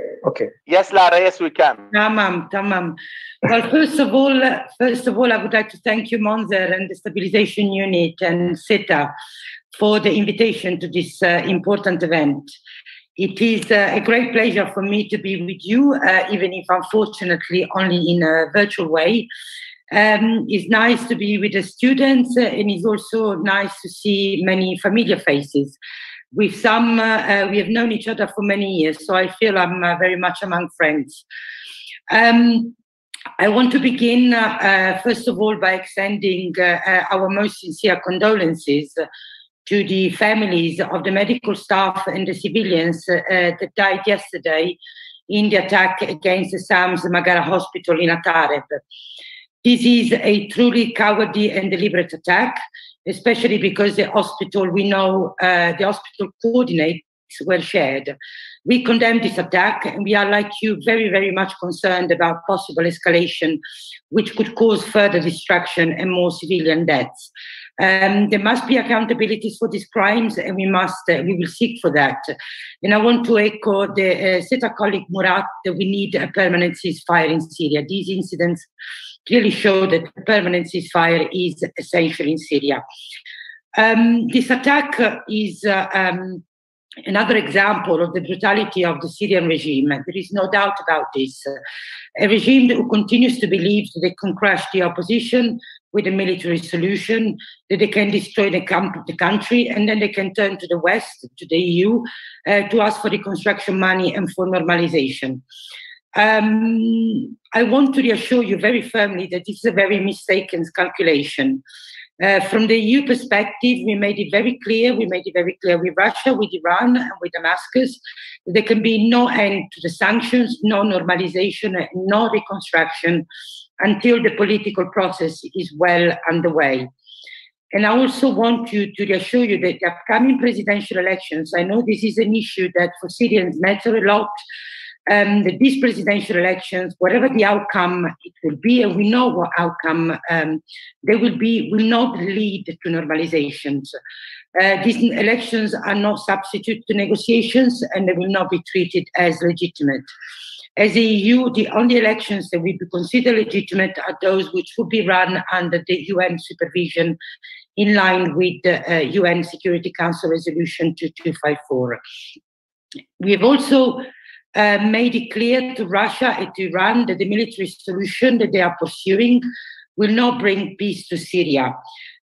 Yes, Lara, yes, we can. Tamam. Well, first of all, I would like to thank you, Monzer, and the Stabilization Unit and SETA for the invitation to this important event. It is a great pleasure for me to be with you, even if unfortunately only in a virtual way. It's nice to be with the students, and it's also nice to see many familiar faces. With some, we have known each other for many years, so I feel I'm very much among friends. I want to begin, first of all, by extending our most sincere condolences to the families of the medical staff and the civilians that died yesterday in the attack against the Sams Magara Hospital in Atareb. This is a truly cowardly and deliberate attack, especially because the hospital, we know the hospital coordinates were shared. We condemn this attack, and we are, like you, very, very much concerned about possible escalation, which could cause further destruction and more civilian deaths. There must be accountabilities for these crimes, and we will seek for that. And I want to echo the SETA colleague Murat that we need a permanent ceasefire in Syria. These incidents clearly show that a permanent ceasefire is essential in Syria. This attack is another example of the brutality of the Syrian regime. There is no doubt about this. A regime that continues to believe that they can crush the opposition with a military solution, that they can destroy the country, and then they can turn to the West, to the EU, to ask for reconstruction money and for normalization. I want to reassure you very firmly that this is a very mistaken calculation. From the EU perspective, we made it very clear with Russia, with Iran, and with Damascus, that there can be no end to the sanctions, no normalization, no reconstruction until the political process is well underway. And I also want to reassure you that the upcoming presidential elections, I know this is an issue that for Syrians matter a lot, that these presidential elections, whatever the outcome it will be, and we know what outcome they will not lead to normalizations. These elections are not substitute to negotiations, and they will not be treated as legitimate. As the EU, the only elections that will be considered legitimate are those which will be run under the UN supervision in line with the UN Security Council Resolution 2254. We have also made it clear to Russia and to Iran that the military solution that they are pursuing will not bring peace to Syria.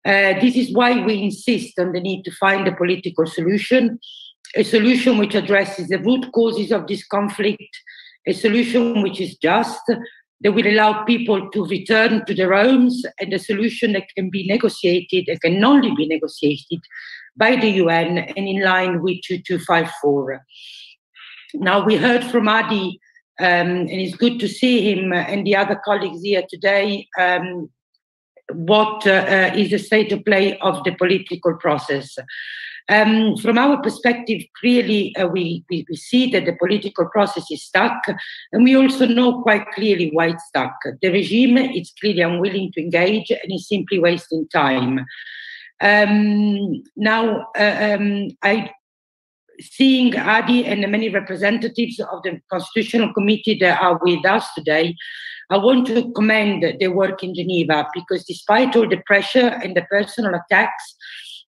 This is why we insist on the need to find a political solution, a solution which addresses the root causes of this conflict, a solution which is just, that will allow people to return to their homes, and a solution that can be negotiated, that can only be negotiated by the UN and in line with 2254. Now, we heard from Adi, and it's good to see him and the other colleagues here today, what is the state of play of the political process. From our perspective, clearly, we see that the political process is stuck, and we also know quite clearly why it's stuck. The regime is clearly unwilling to engage and is simply wasting time. Now, seeing Adi and the many representatives of the Constitutional Committee that are with us today, I want to commend their work in Geneva, because despite all the pressure and the personal attacks,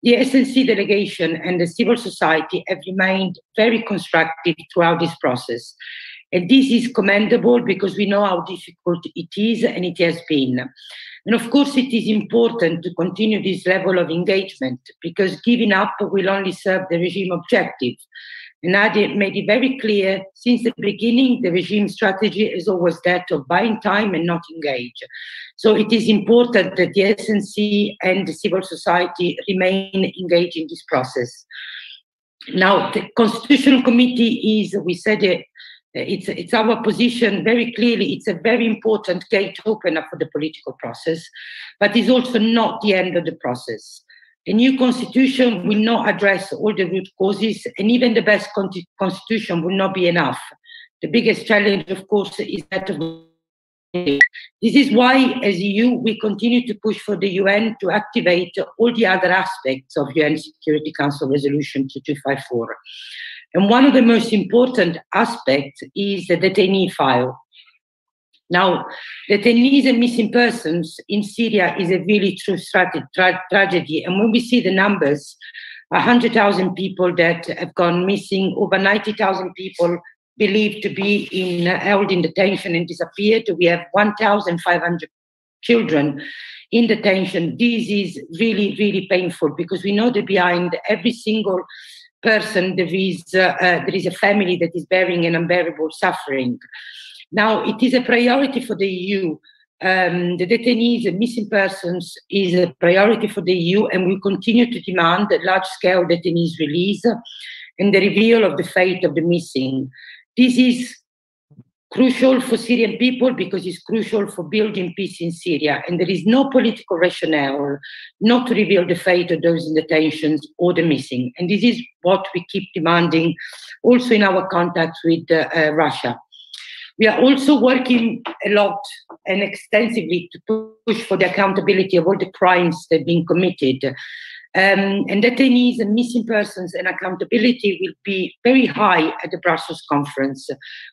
the SNC delegation and the civil society have remained very constructive throughout this process. And this is commendable because we know how difficult it is, and it has been. And of course, it is important to continue this level of engagement, because giving up will only serve the regime objective. And Adi made it very clear since the beginning, the regime strategy is always that of buying time and not engage. So it is important that the SNC and the civil society remain engaged in this process. Now, the Constitutional Committee is, we said it, it's our position very clearly, it's a very important gate opener for the political process, but it's also not the end of the process. A new constitution will not address all the root causes, and even the best constitution will not be enough. The biggest challenge, of course, is that of this is why, as EU, we continue to push for the UN to activate all the other aspects of UN Security Council Resolution 2254. And one of the most important aspects is the detainee file. Now, detainees and missing persons in Syria is a really true tragedy. And when we see the numbers, 100,000 people that have gone missing, over 90,000 people believed to be held in detention and disappeared. We have 1,500 children in detention. This is really, really painful, because we know that behind every single person there is a family that is bearing an unbearable suffering. Now, it is a priority for the EU. The detainees and missing persons is a priority for the EU, and we continue to demand a large-scale detainees release and the reveal of the fate of the missing. This is crucial for Syrian people because it's crucial for building peace in Syria, and there is no political rationale not to reveal the fate of those in detention or the missing. And this is what we keep demanding also in our contacts with Russia. We are also working a lot and extensively to push for the accountability of all the crimes that have been committed. And detainees and missing persons and accountability will be very high at the Brussels conference,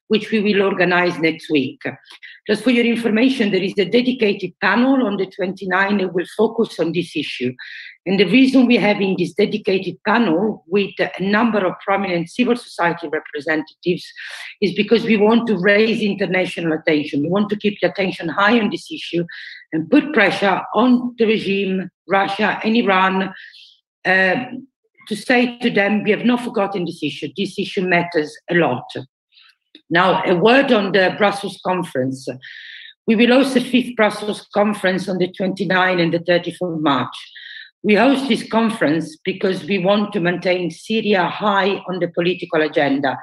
which we will organize next week. Just for your information, there is a dedicated panel on the 29th that will focus on this issue. And the reason we're having this dedicated panel with a number of prominent civil society representatives is because we want to raise international attention. We want to keep the attention high on this issue and put pressure on the regime, Russia and Iran, to say to them, we have not forgotten this issue. This issue matters a lot. Now, a word on the Brussels conference. We will host the 5th Brussels conference on the 29th and the 30th of March. We host this conference because we want to maintain Syria high on the political agenda.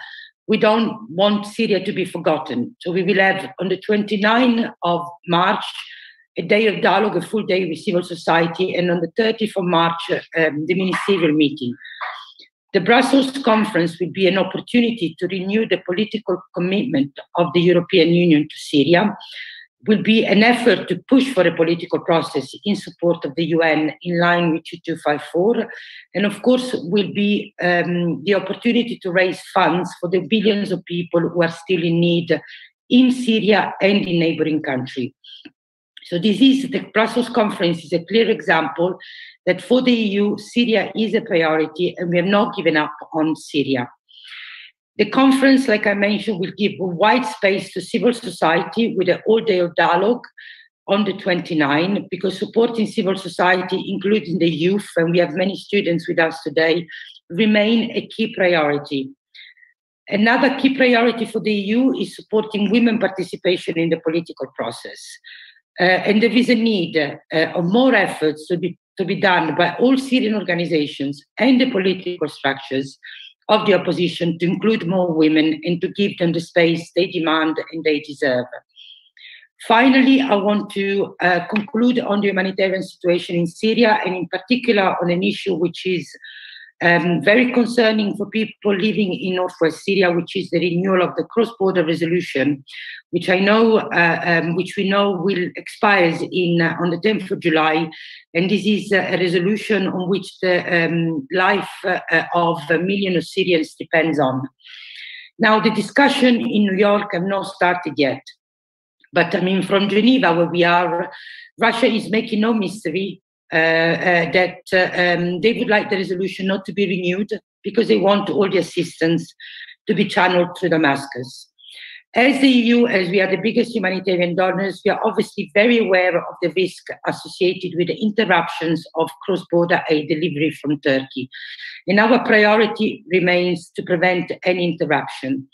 We don't want Syria to be forgotten. So we will have on the 29th of March, a day of dialogue, a full day with civil society, and on the 30th of March, the ministerial meeting. The Brussels conference will be an opportunity to renew the political commitment of the European Union to Syria, will be an effort to push for a political process in support of the UN in line with 2254, and of course will be the opportunity to raise funds for the billions of people who are still in need in Syria and in neighboring countries. So the Brussels conference is a clear example that for the EU, Syria is a priority and we have not given up on Syria. The conference, like I mentioned, will give a wide space to civil society with an all-day dialogue on the 29, because supporting civil society, including the youth, and we have many students with us today, remain a key priority. Another key priority for the EU is supporting women participation in the political process. And there is a need of more efforts to be done by all Syrian organizations and the political structures of the opposition to include more women and to give them the space they demand and they deserve. Finally, I want to conclude on the humanitarian situation in Syria, and in particular on an issue which is very concerning for people living in northwest Syria, which is the renewal of the cross-border resolution, which we know will expire on the 10th of July. And this is a resolution on which the life of a million of Syrians depends on. Now, the discussion in New York have not started yet. But I mean, from Geneva, where we are, Russia is making no mystery that they would like the resolution not to be renewed because they want all the assistance to be channeled through Damascus. As the EU, as we are the biggest humanitarian donors, we are obviously very aware of the risk associated with the interruptions of cross-border aid delivery from Turkey. And our priority remains to prevent any interruption.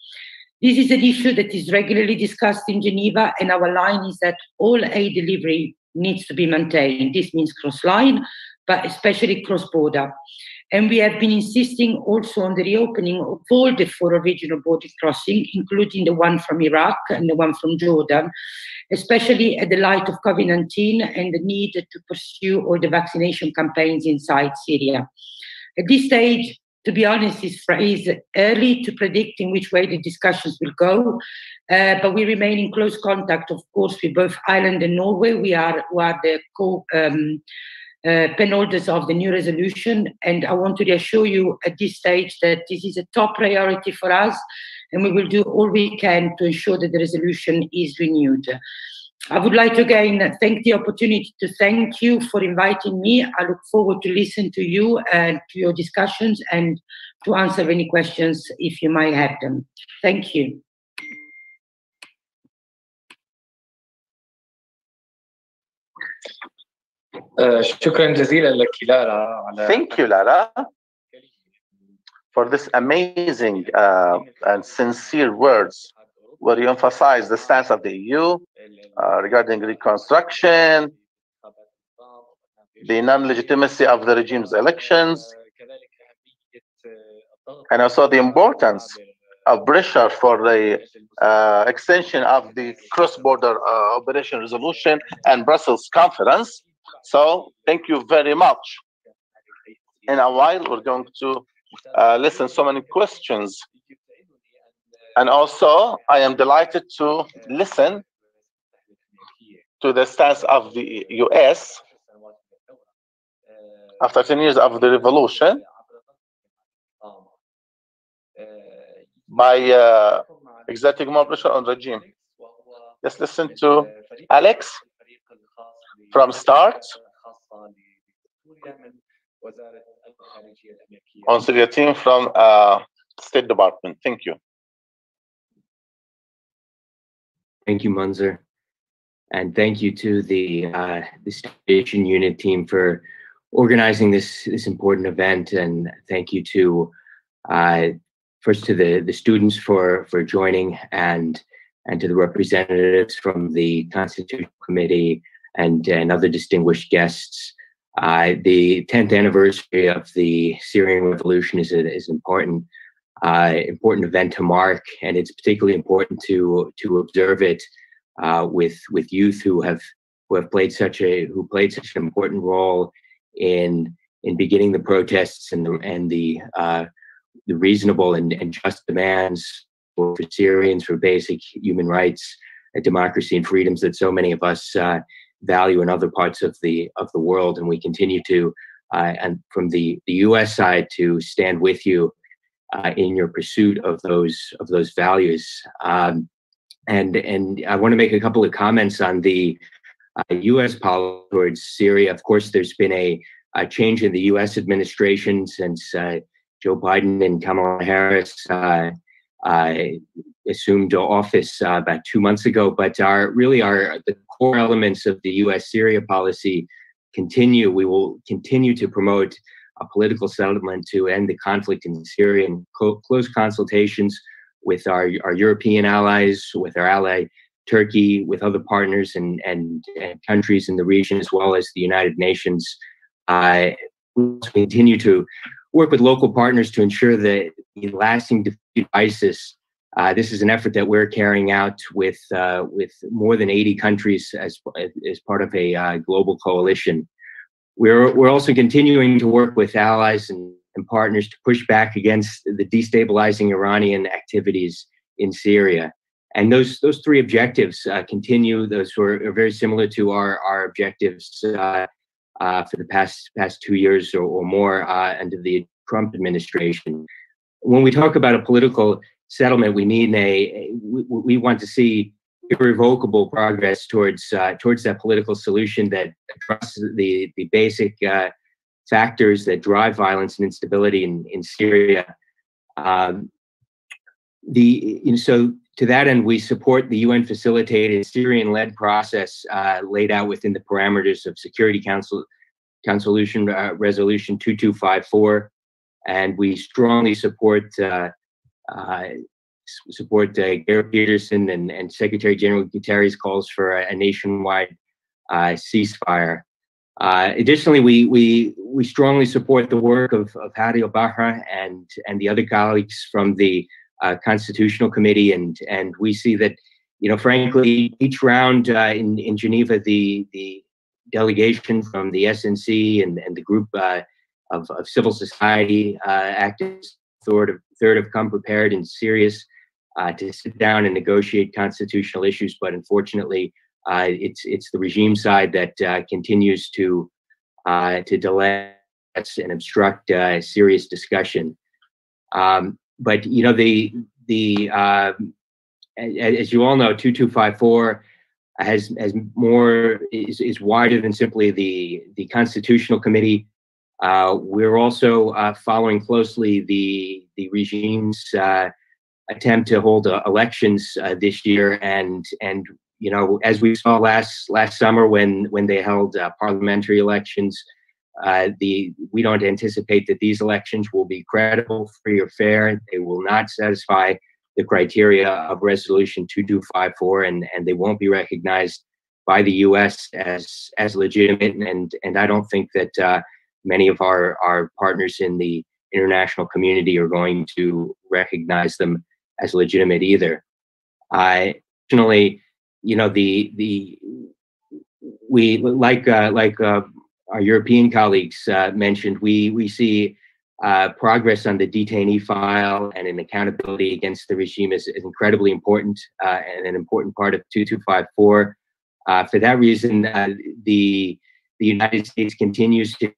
This is an issue that is regularly discussed in Geneva, and our line is that all aid delivery needs to be maintained. This means cross-line, but especially cross-border. And we have been insisting also on the reopening of all the 4 original border crossings, including the one from Iraq and the one from Jordan, especially at the light of COVID-19 and the need to pursue all the vaccination campaigns inside Syria. At this stage, to be honest, it's early to predict in which way the discussions will go, but we remain in close contact, of course, with both Ireland and Norway. We are the penholders of the new resolution, and I want to reassure you at this stage that this is a top priority for us, and we will do all we can to ensure that the resolution is renewed. I would like to again thank the opportunity to thank you for inviting me. I look forward to listen to you and to your discussions and to answer any questions if you might have them. Thank you. شكرا جزيلا لك لارا. Thank you, Lara, for this amazing and sincere words where you emphasize the stance of the EU regarding reconstruction, the non-legitimacy of the regime's elections, and also the importance of pressure for the extension of the cross-border operation resolution and Brussels conference. So thank you very much. In a while, we're going to listen so many questions. And also, I am delighted to listen to the stance of the US after 10 years of the revolution by exerting more pressure on the regime. Let's listen to Alex from START on Syria team from State Department. Thank you. Thank you, Munzer. And thank you to the Station Unit team for organizing this important event. And thank you to first to the students for joining, and to the representatives from the Constitutional Committee and other distinguished guests. The 10th anniversary of the Syrian Revolution is an important event to mark, and it's particularly important to observe it with youth who played such an important role in beginning the protests and the reasonable and just demands for Syrians for basic human rights, democracy, and freedoms that so many of us value in other parts of the world. And we continue to, and from the U.S. side, to stand with you in your pursuit of those values. And I want to make a couple of comments on the U.S. policy towards Syria. Of course, there's been a change in the U.S. administration since Joe Biden and Kamala Harris assumed office about 2 months ago. But the core elements of the U.S. Syria policy continue. We will continue to promote a political settlement to end the conflict in Syria in close consultations with our European allies, with our ally Turkey, with other partners and countries in the region, as well as the United Nations. We continue to work with local partners to ensure that the lasting defeat of ISIS. This is an effort that we're carrying out with more than 80 countries as part of a global coalition. We're also continuing to work with allies and partners to push back against the destabilizing Iranian activities in Syria. And those three objectives continue. Those are very similar to our objectives for the past 2 years or more under the Trump administration. When we talk about a political settlement, we mean we want to see irrevocable progress towards that political solution that addresses the basic factors that drive violence and instability in Syria. So to that end, we support the UN-facilitated Syrian-led process laid out within the parameters of Security Council Resolution 2254, and we strongly support Gary Peterson and Secretary General Guterres' calls for a nationwide ceasefire. Additionally, we strongly support the work of Hadi al-Bahra and the other colleagues from the Constitutional Committee, and we see that, frankly, each round in Geneva, the delegation from the SNC and the group of civil society activists third have come prepared and serious to sit down and negotiate constitutional issues, but unfortunately, it's the regime side that continues to delay and obstruct serious discussion. But as you all know, 2254 is wider than simply the Constitutional Committee. We're also following closely the regime's attempt to hold elections this year, and as we saw last summer when they held parliamentary elections, we don't anticipate that these elections will be credible, free, or fair. They will not satisfy the criteria of Resolution 2254, and they won't be recognized by the U.S. as legitimate. And I don't think that many of our partners in the international community are going to recognize them as legitimate either. Additionally, we like our European colleagues mentioned, we see progress on the detainee file and an accountability against the regime is incredibly important and an important part of 2254. For that reason, the United States continues to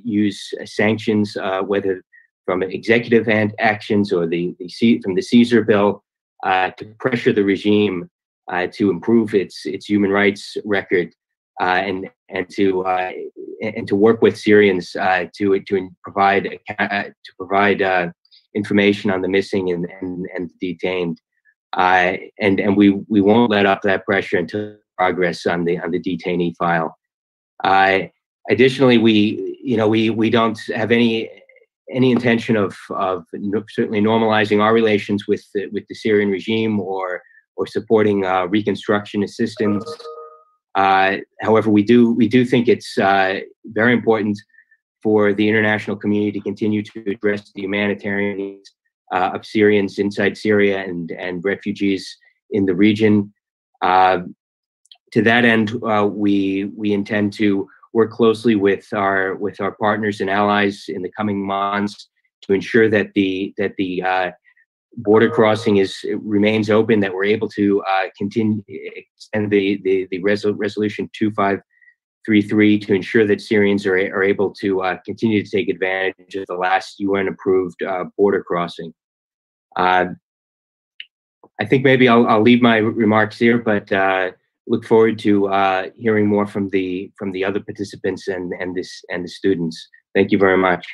use sanctions, whether from executive actions or from the Caesar bill, to pressure the regime to improve its human rights record. And to work with Syrians to provide information on the missing and detained, and we won't let up that pressure until progress on the detainee file. Additionally, we don't have any intention of certainly normalizing our relations with the Syrian regime or supporting reconstruction assistance. However, we do think it's very important for the international community to continue to address the humanitarian needs of Syrians inside Syria and refugees in the region. To that end, we intend to work closely with our partners and allies in the coming months to ensure that the border crossing remains open, that we're able to extend the resolution 2533 to ensure that Syrians are able to continue to take advantage of the last UN-approved border crossing. I think maybe I'll leave my remarks here, but look forward to hearing more from the other participants and the students. Thank you very much.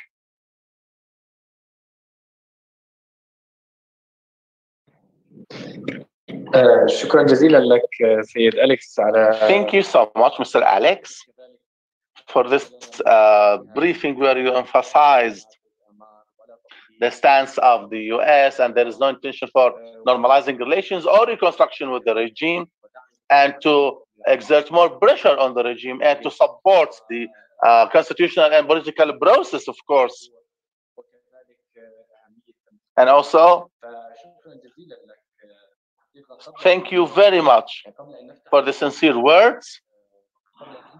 شكرا جزيلا لك سيد أليكس على Thank you so much, Mr. Alex, for this briefing where you emphasized the stance of the US and there is no intention for normalizing relations or reconstruction with the regime, and to exert more pressure on the regime and to support the constitutional and political process, of course. And also, thank you very much for the sincere words.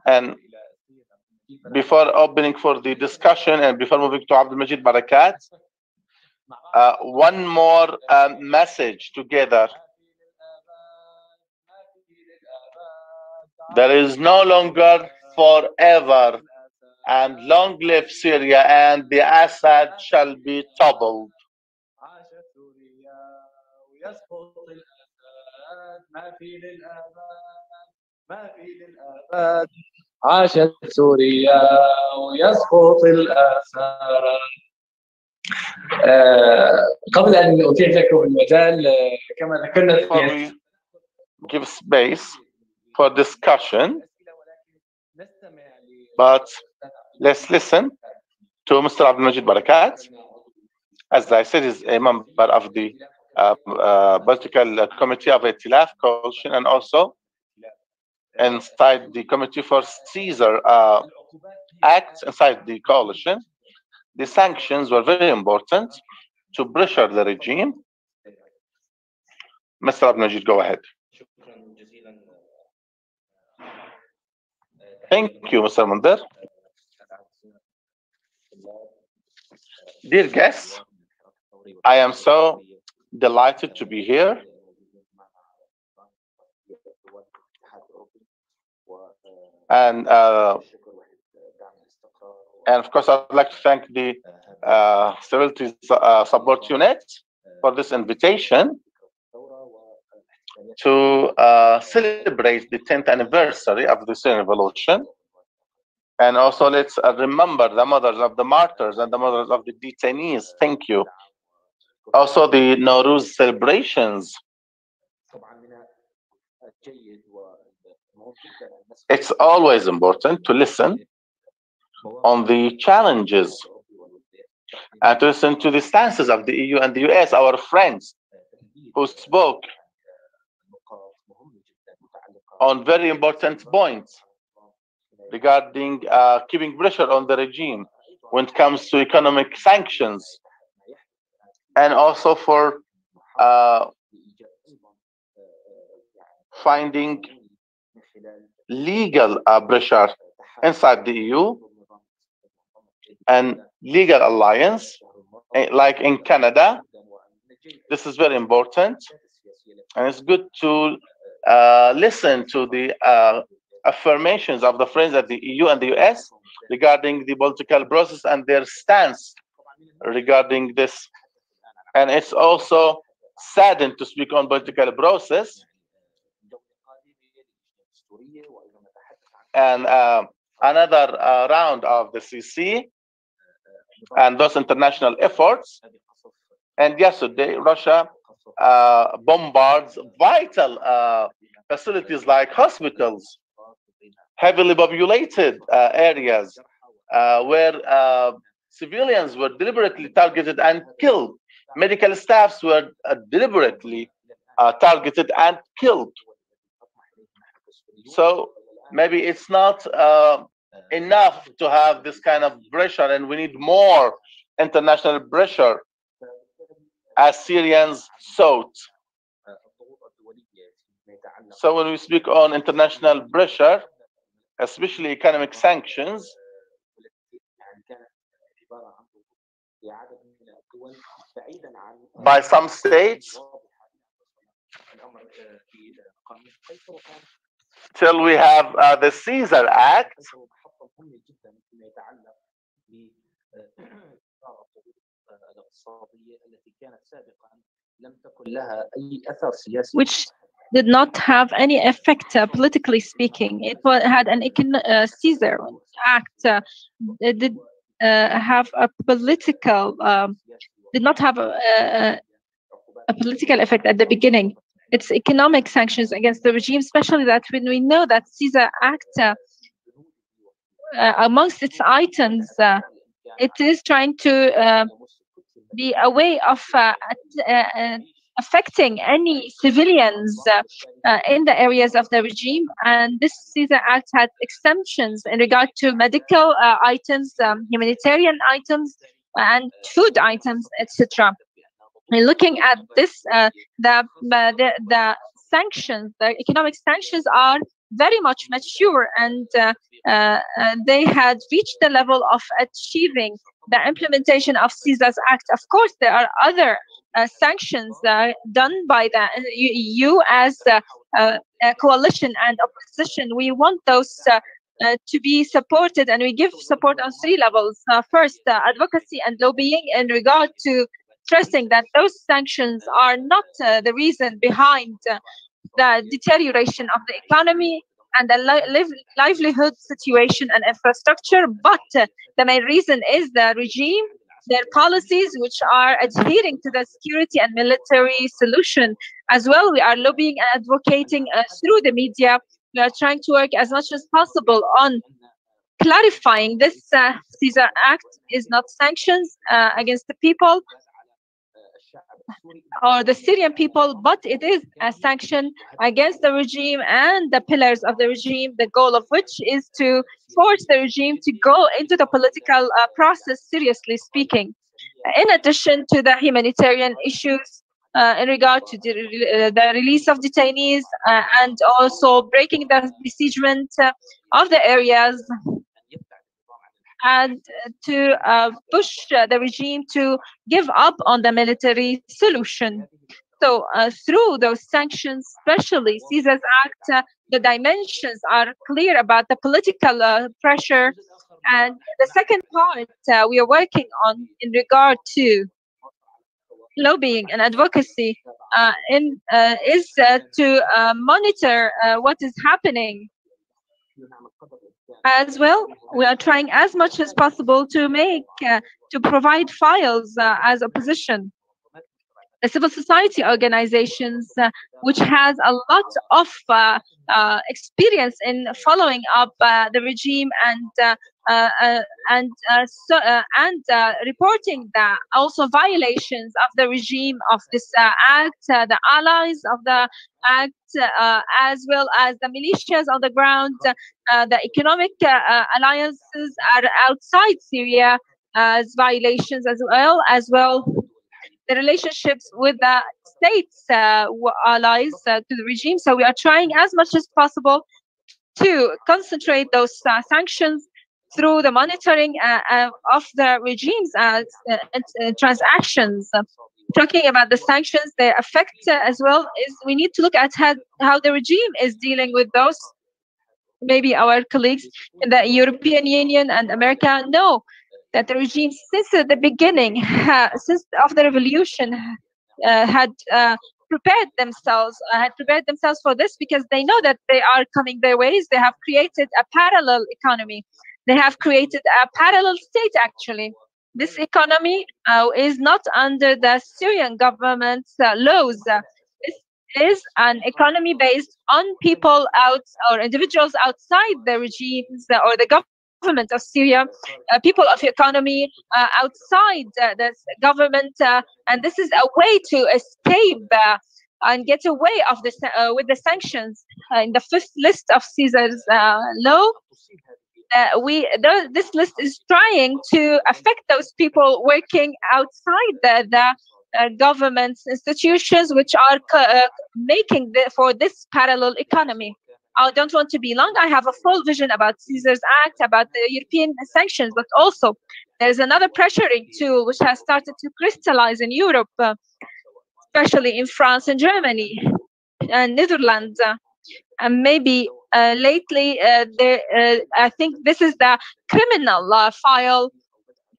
And before opening for the discussion and before moving to Abdulmajid Barakat, one more message together. There is no longer forever, and long live Syria, and the Assad shall be toppled. عاشت سوريا ويسقط الأسد. قبل أن أتيح لكم المجال كما ذكرنا give space for discussion, but let's listen to Mr. Abdulmajid Barakat. As I said, he's a member of the political committee of Itilaf coalition and also inside the committee for Caesar Act inside the coalition. The sanctions were very important to pressure the regime. Mr. Abdulmajid, go ahead. Thank you, Mr. Munder. Dear guests, I am so delighted to be here. And of course, I'd like to thank the Stability Support Unit for this invitation to celebrate the 10th anniversary of the Syrian Revolution. And also, let's remember the mothers of the martyrs and the mothers of the detainees. Thank you. Also, the Nowruz celebrations. It's always important to listen on the challenges and to listen to the stances of the EU and the US, our friends who spoke on very important points regarding keeping pressure on the regime when it comes to economic sanctions, and also for finding legal pressure inside the EU and legal alliance, like in Canada. This is very important, and it's good to listen to the affirmations of the friends at the EU and the US regarding the political process and their stance regarding this. And it's also saddened to speak on political process. And another round of the CC and those international efforts. And yesterday, Russia bombards vital facilities like hospitals, heavily populated areas where civilians were deliberately targeted and killed. Medical staffs were deliberately targeted and killed. So maybe it's not enough to have this kind of pressure, and we need more international pressure as Syrians sought. So when we speak on international pressure, especially economic sanctions, by some states, till we have the Caesar Act, which did not have any effect politically speaking. It had an Caesar Act. It did have a political, did not have a political effect at the beginning. It's economic sanctions against the regime, especially that when we know that Caesar Act, amongst its items, it is trying to be a way of affecting any civilians in the areas of the regime. And this Caesar Act had exemptions in regard to medical items, humanitarian items, and food items, etc. And looking at this, the sanctions, the economic sanctions, are very much mature, and they had reached the level of achieving the implementation of Caesar's Act. Of course, there are other sanctions done by the EU as a coalition and opposition. We want those to be supported, and we give support on 3 levels. First, advocacy and lobbying in regard to stressing that those sanctions are not the reason behind the deterioration of the economy and the livelihood situation and infrastructure, but the main reason is the regime, their policies, which are adhering to the security and military solution. As well, we are lobbying and advocating through the media. We are trying to work as much as possible on clarifying this Caesar Act is not sanctions against the people or the Syrian people, but it is a sanction against the regime and the pillars of the regime, the goal of which is to force the regime to go into the political process, seriously speaking. In addition to the humanitarian issues in regard to the release of detainees and also breaking the besiegement of the areas, and to push the regime to give up on the military solution. So through those sanctions, especially Caesar's Act, the dimensions are clear about the political pressure. And the second part we are working on in regard to lobbying and advocacy is to monitor what is happening. As well, we are trying as much as possible to provide files as opposition. The civil society organizations, which has a lot of experience in following up the regime and reporting the also violations of the regime of this act, the allies of the act, as well as the militias on the ground. The economic alliances are outside Syria as violations as well. The relationships with the states allies to the regime. So we are trying as much as possible to concentrate those sanctions through the monitoring of the regime's transactions. Talking about the sanctions, their effect as well is we need to look at how the regime is dealing with those. Maybe our colleagues in the European Union and America know that the regime, since the beginning, since of the revolution, had prepared themselves for this, because they know that they are coming their ways. They have created a parallel economy. They have created a parallel state, actually. This economy is not under the Syrian government's laws. This is an economy based on people or individuals outside the regimes or the government of Syria, people of economy outside the government, and this is a way to escape and get away of this with the sanctions. In the 5th list of Caesar's law, this list is trying to affect those people working outside the government's institutions, which are making for this parallel economy. I don't want to be long. I have a full vision about Caesar's Act, about the European sanctions, but also there's another pressuring tool which has started to crystallize in Europe, especially in France and Germany and Netherlands. And maybe lately, I think this is the criminal file.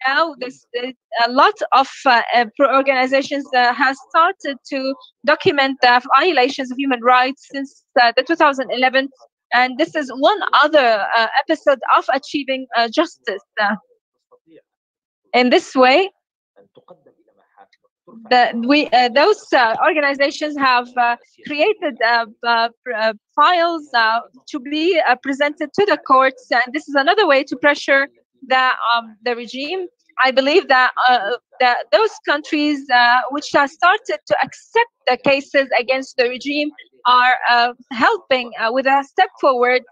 Now, a lot of organizations have started to document the violations of human rights since the 2011, and this is one other episode of achieving justice. In this way, those organizations have created files to be presented to the courts, and this is another way to pressure the regime. I believe that those countries which have started to accept the cases against the regime are helping with a step forward.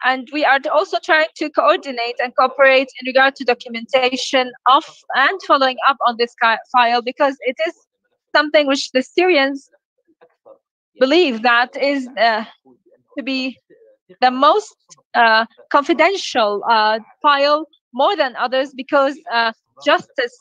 And we are also trying to coordinate and cooperate in regard to documentation of and following up on this file, because it is something which the Syrians believe that is to be the most confidential file, more than others, because justice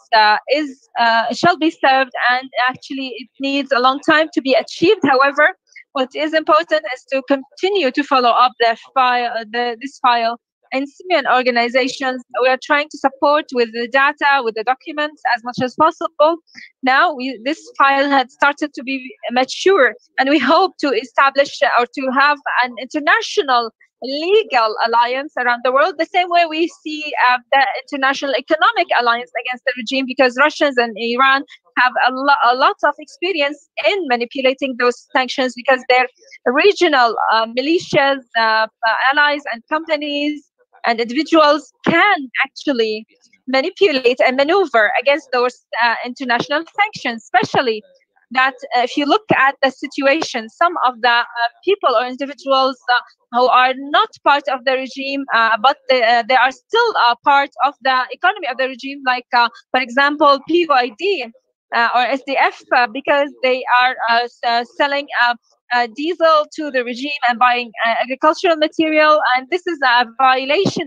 shall be served, and actually it needs a long time to be achieved. However, what is important is to continue to follow up this file. In Syrian organizations, we are trying to support with the data, with the documents as much as possible. Now, this file had started to be mature, and we hope to establish or to have an international legal alliance around the world, the same way we see the international economic alliance against the regime, because Russians and Iran have a lot of experience in manipulating those sanctions, because their regional militias, allies and companies and individuals can actually manipulate and maneuver against those international sanctions, especially that if you look at the situation, some of the people or individuals who are not part of the regime, but they are still part of the economy of the regime, like, for example, PYD or SDF, because they are selling diesel to the regime and buying agricultural material, and this is a violation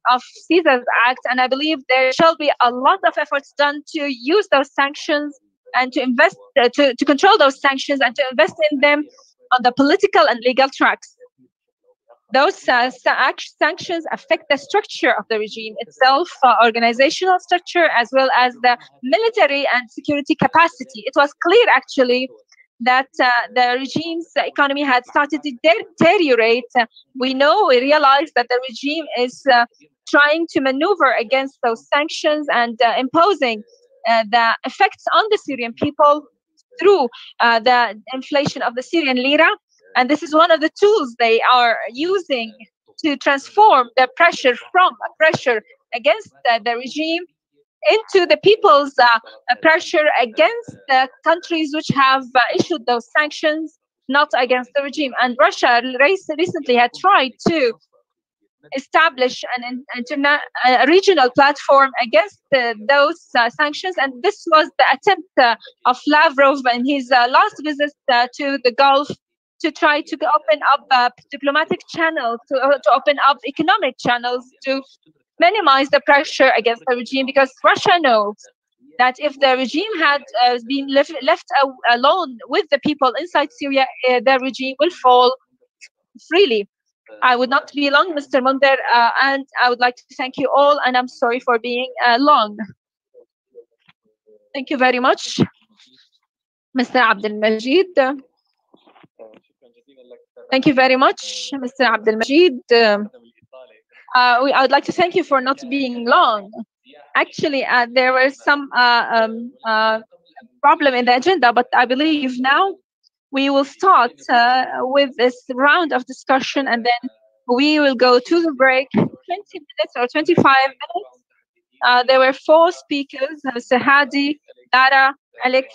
of Caesar's Act. And I believe there shall be a lot of efforts done to use those sanctions and to invest, to control those sanctions and to invest in them on the political and legal tracks. Those sanctions affect the structure of the regime itself, organizational structure, as well as the military and security capacity. It was clear, actually, that the regime's economy had started to deteriorate. We realize that the regime is trying to maneuver against those sanctions and imposing the effects on the Syrian people through the inflation of the Syrian lira. And this is one of the tools they are using to transform the pressure from a pressure against the regime into the people's pressure against the countries which have issued those sanctions, not against the regime. And Russia recently had tried to establish a regional platform against those sanctions, and this was the attempt of Lavrov in his last visit to the Gulf, to try to open up diplomatic channels, to open up economic channels, to minimize the pressure against the regime, because Russia knows that if the regime had been left alone with the people inside Syria, the regime will fall freely. I would not be long, Mr. Munder, and I would like to thank you all, and I'm sorry for being long. Thank you very much, Mr. Abdel Majid. Thank you very much, Mr. Abdel Majid. I would like to thank you for not being long. Actually, there were some problem in the agenda, but I believe now we will start with this round of discussion, and then we will go to the break, 20 minutes or 25 minutes. There were 4 speakers, Mr. Hadi, Lara, Alex,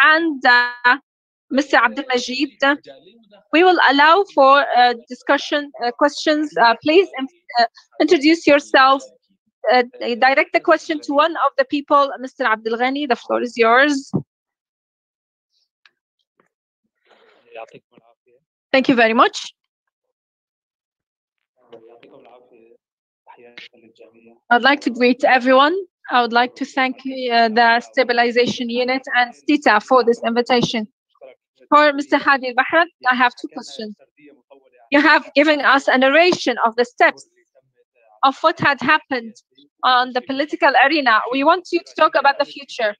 and Mr. Abdel Majid. We will allow for discussion, questions. Please introduce yourself. Direct the question to one of the people. Mr. Abdel Ghani, the floor is yours. Thank you very much. I'd like to greet everyone. I would like to thank the Stabilization Unit and STITA for this invitation. For Mr. Hadi al-Bahrat, I have 2 questions. You have given us a narration of the steps of what had happened on the political arena. We want you to talk about the future.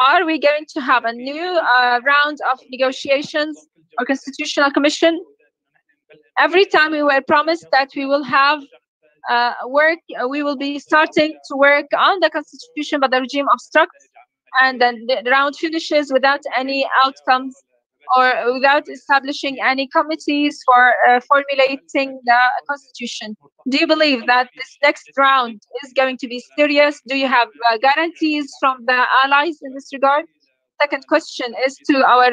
Are we going to have a new round of negotiations or constitutional commission? Every time we were promised that we will have we will be starting to work on the constitution, but the regime obstructs. and then the round finishes without any outcomes or without establishing any committees for formulating the constitution. Do you believe that this next round is going to be serious? Do you have guarantees from the allies in this regard? Second question is to our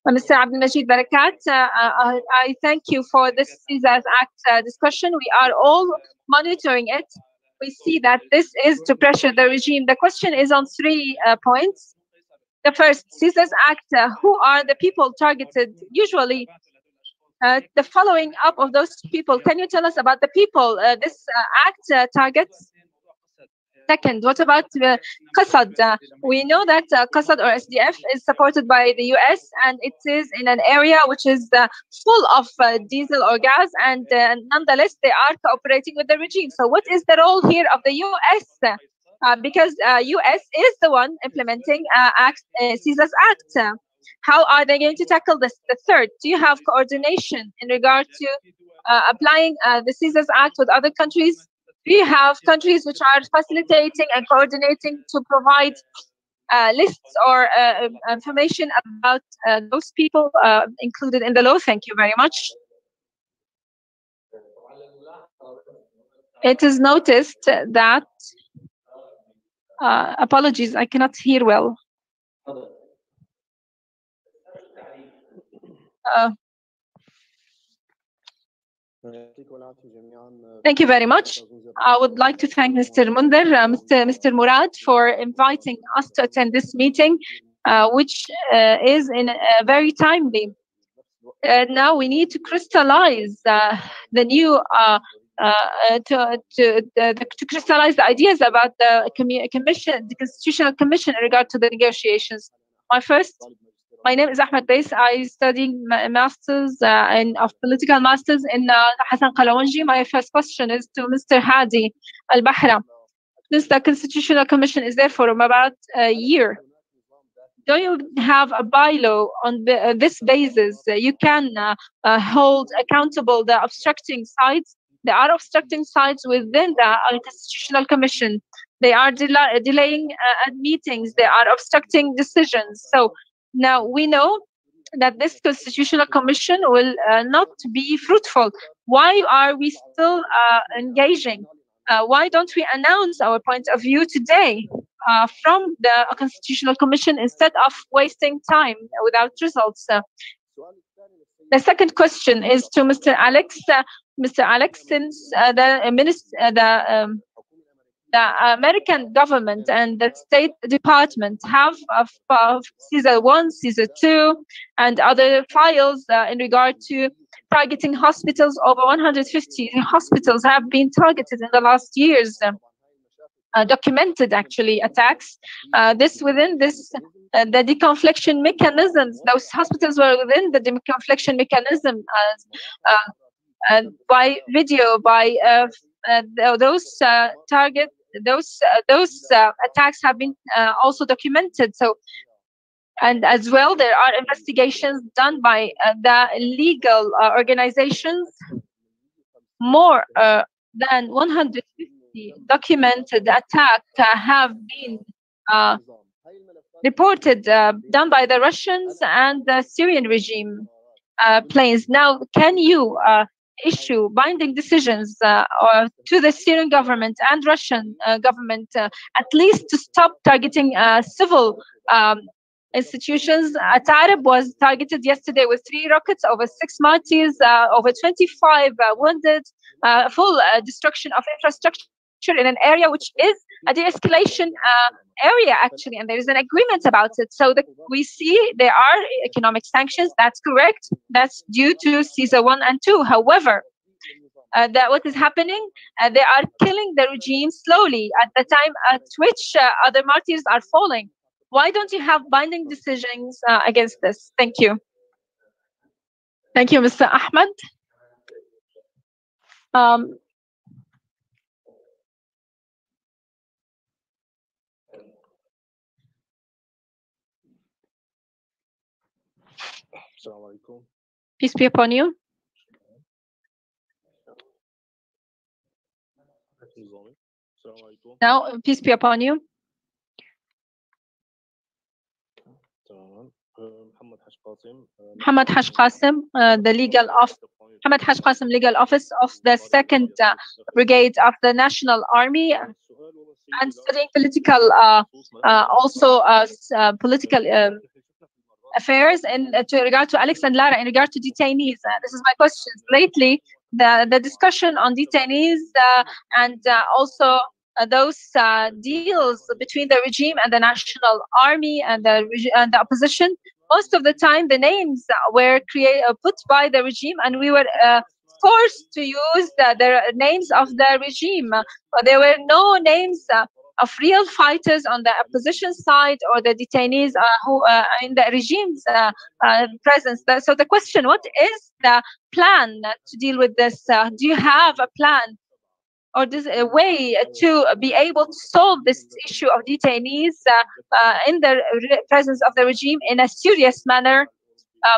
Mr. Abdelmajid Barakat. I thank you for this CISAS Act discussion. We are all monitoring it. We see that this is to pressure the regime. The question is on 3 points. The first, CISAS Act, who are the people targeted? Usually, the following up of those people. Can you tell us about the people this act targets? Second, what about Qasad? We know that Qasad or SDF is supported by the US, and it is in an area which is full of diesel or gas, and nonetheless they are cooperating with the regime. So what is the role here of the US? Because US is the one implementing CISAS Act. How are they going to tackle this? The third, do you have coordination in regard to applying the CISAS Act with other countries? Do you have countries which are facilitating and coordinating to provide lists or information about those people included in the law? Thank you very much. It is noticed that, apologies, I cannot hear well. Thank you very much. I would like to thank Mr. Munder, Mr. Murad, for inviting us to attend this meeting, which is very timely. Now we need to crystallize the new to crystallize the ideas about the commission, the Constitutional Commission, in regard to the negotiations. My name is Ahmed Bais. I studied masters of political masters in Hassan Qalawanji. My first question is to Mr. Hadi Al-Bahra. Since the Constitutional Commission is there for about a year, do you have a bylaw on this basis? You can hold accountable the obstructing sides. There are obstructing sides within the Constitutional Commission. They are delaying meetings. They are obstructing decisions. So now we know that this Constitutional Commission will not be fruitful. Why are we still engaging? Why don't we announce our point of view today from the Constitutional Commission instead of wasting time without results? The second question is to Mr. Alex. Mr. Alex, since the American government and the State Department have CISA 1, CISA 2, and other files in regard to targeting hospitals. Over 150 hospitals have been targeted in the last years. Documented actually attacks. Within the deconfliction mechanisms. Those hospitals were within the deconfliction mechanism by video, by those attacks have been also documented. So, and as well, there are investigations done by the legal organizations. More than 150 documented attacks have been reported, done by the Russians and the Syrian regime planes. Now, can you issue binding decisions to the Syrian government and Russian government, at least to stop targeting civil institutions? Tarab was targeted yesterday with 3 rockets, over 6 martyrs, over 25 wounded, full destruction of infrastructure in an area which is a de-escalation area, actually, and there is an agreement about it. So we see there are economic sanctions. That's correct. That's due to CISA 1 and 2. However, what is happening? They are killing the regime slowly at the time at which other martyrs are falling. Why don't you have binding decisions against this? Thank you. Thank you, Mr. Ahmed. Peace be upon you. Now, peace be upon you. Muhammad Haj Qasim, Muhammad Haj Qasim, legal office of the 2nd Brigade of the National Army, and studying political, political affairs in regard to Alex and Lara in regard to detainees. This is my question. Lately, the discussion on detainees and also those deals between the regime and the national army and the opposition. Most of the time, the names were put by the regime, and we were forced to use the names of the regime. There were no names of real fighters on the opposition side or the detainees who in the regime's presence. So the question, what is the plan to deal with this? Do you have a plan or a way to be able to solve this issue of detainees in the presence of the regime in a serious manner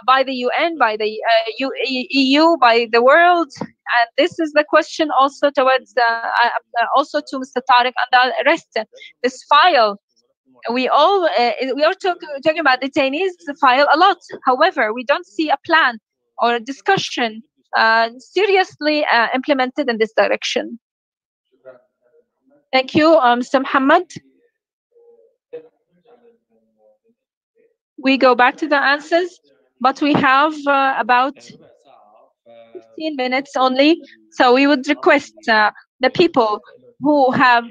by the UN, by the EU, by the world? And this is the question also towards also to Mr. Tariq and the rest. This file, we are talking about detainees file a lot. However, we don't see a plan or a discussion seriously implemented in this direction. Thank you, Mr. Muhammad. We go back to the answers, but we have about 15 minutes only. So we would request the people who have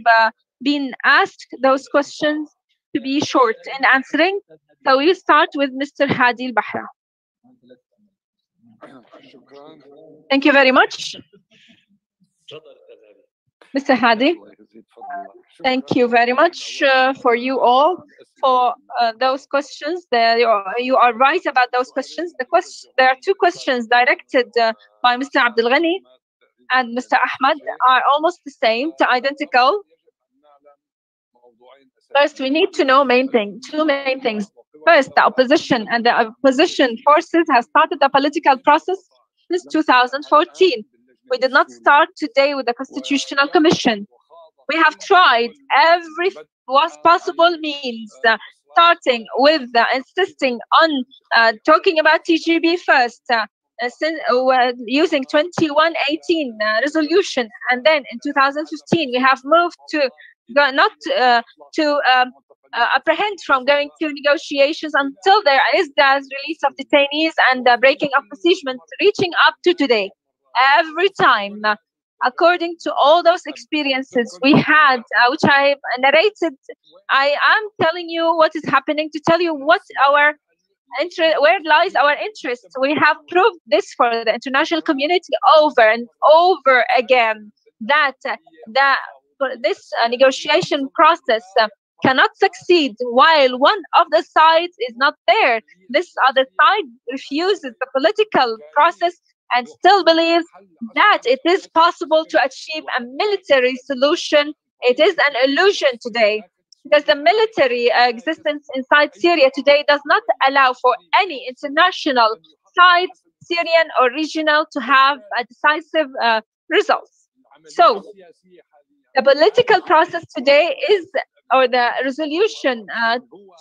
been asked those questions to be short in answering. So we'll start with Mr. Hadi Al-Bahra. Thank you very much. Mr. Hadi, thank you very much for you all for those questions. You are right about those questions. There are two questions directed by Mr. Abdul Ghani and Mr. Ahmad are almost the same, identical. First, we need to know two main things. First, the opposition and the opposition forces have started the political process since 2014. We did not start today with the Constitutional Commission. We have tried every possible means, starting with insisting on talking about TGB first, using 2118 resolution, and then in 2015 we have moved to not to apprehend from going to negotiations until there is the release of detainees and the breaking of besiegement, reaching up to today. Every time, according to all those experiences we had, which I narrated, I am telling you what is happening to tell you what our interest, where lies our interest. We have proved this for the international community over and over again, that this negotiation process cannot succeed while one of the sides is not there. This other side refuses the political process and still believes that it is possible to achieve a military solution. It is an illusion today, because the military existence inside Syria today does not allow for any international side, Syrian or regional, to have a decisive results. So the political process today is, or the resolution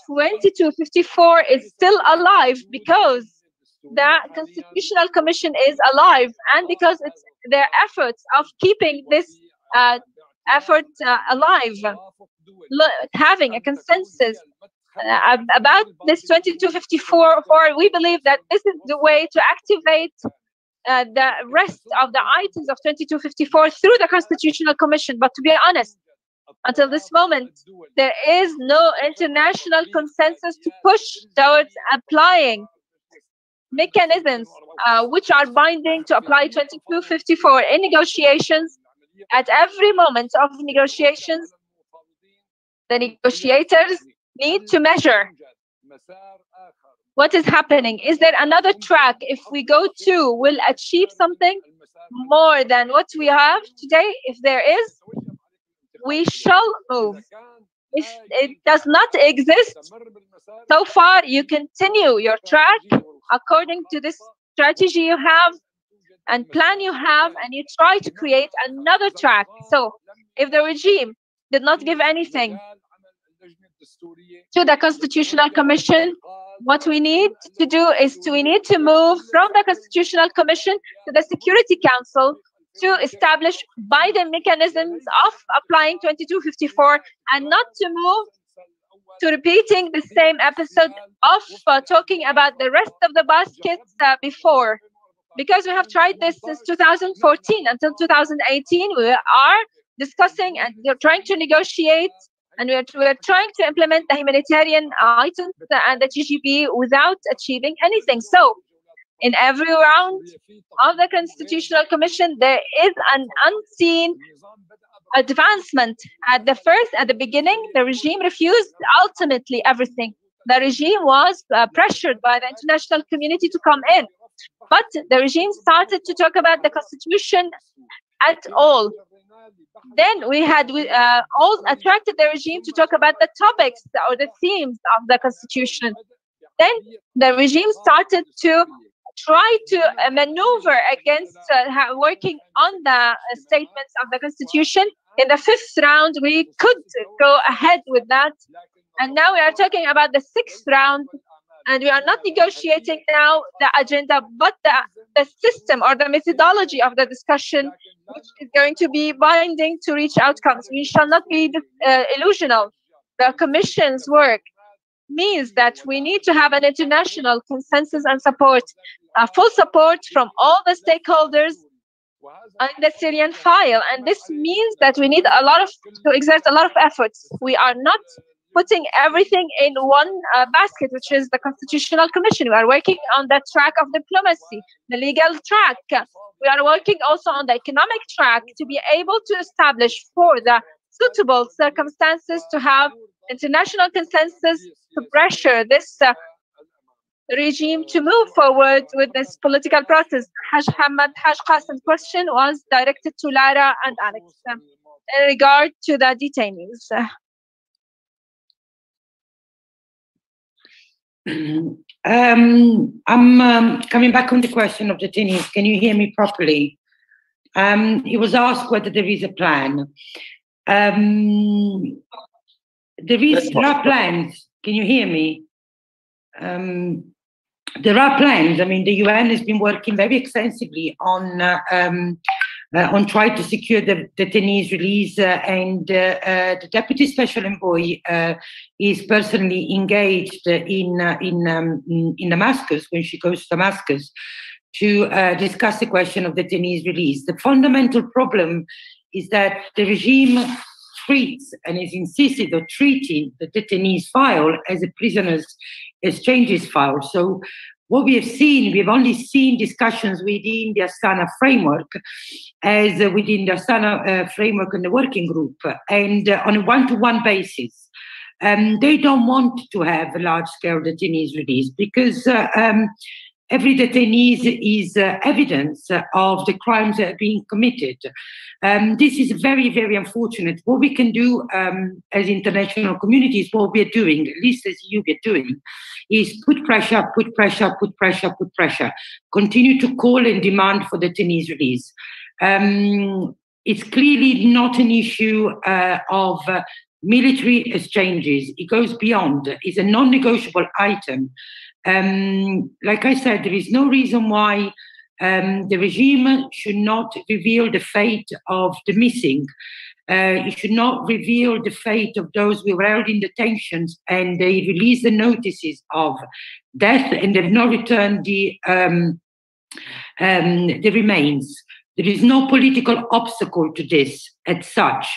2254 is still alive because the Constitutional Commission is alive, and because it's their efforts of keeping this effort alive, having a consensus about this 2254. We believe that this is the way to activate the rest of the items of 2254 through the Constitutional Commission. But to be honest, until this moment, there is no international consensus to push towards applying mechanisms which are binding to apply 2254 in negotiations. At every moment of negotiations, the negotiators need to measure what is happening. Is there another track? If we go to, will achieve something more than what we have today? If there is, we shall move. If it does not exist, so far you continue your track according to this strategy you have and plan you have, and you try to create another track. So if the regime did not give anything to the Constitutional Commission, what we need to do is we need to move from the Constitutional Commission to the Security Council to establish Biden mechanisms of applying 2254 and not to move to repeating the same episode of talking about the rest of the baskets before. Because we have tried this since 2014 until 2018, we are discussing and we're trying to negotiate, and we're trying to implement the humanitarian items and the TGP without achieving anything. So in every round of the Constitutional Commission, there is an unseen advancement. At the beginning, the regime refused ultimately everything. The regime was pressured by the international community to come in. But the regime started to talk about the constitution at all. Then we had all attracted the regime to talk about the topics or the themes of the constitution. Then the regime started to try to maneuver against working on the statements of the constitution. In the fifth round, we could go ahead with that. And now we are talking about the sixth round. And we are not negotiating now the agenda, but the system or the methodology of the discussion, which is going to be binding to reach outcomes. We shall not be illusional. The Commission's work means that we need to have an international consensus and support, full support from all the stakeholders on the Syrian file. And this means that we need to exert a lot of efforts. We are not putting everything in one basket, which is the Constitutional Commission. We are working on the track of diplomacy, the legal track. We are working also on the economic track to be able to establish for the suitable circumstances to have international consensus to pressure this regime to move forward with this political process. Haj Qasim's question was directed to Lara and Alex in regard to the detainees. I'm coming back on the question of detainees. Can you hear me properly? It was asked whether there is a plan. There are plans. Can you hear me? There are plans. I mean, the UN has been working very extensively on trying to secure the detainees' release, and the Deputy Special Envoy is personally engaged in Damascus when she goes to Damascus to discuss the question of detainees' release. The fundamental problem is that the regime treats and is insisted on treating the detainees' file as a prisoners' exchanges file. So what we have seen, we've only seen discussions within the Astana framework, as within the Astana framework and the working group, and on a one-to-one basis. They don't want to have a large-scale detainees release because every detainee is evidence of the crimes that are being committed. This is very, very unfortunate. What we can do as international communities, what we are doing, at least as you are doing, is put pressure, put pressure, put pressure, put pressure. Continue to call and demand for detainees release. It's clearly not an issue of military exchanges. It goes beyond. It's a non-negotiable item. Like I said, there is no reason why the regime should not reveal the fate of the missing. It should not reveal the fate of those who were held in detentions and they release the notices of death and they've not returned the remains. There is no political obstacle to this as such.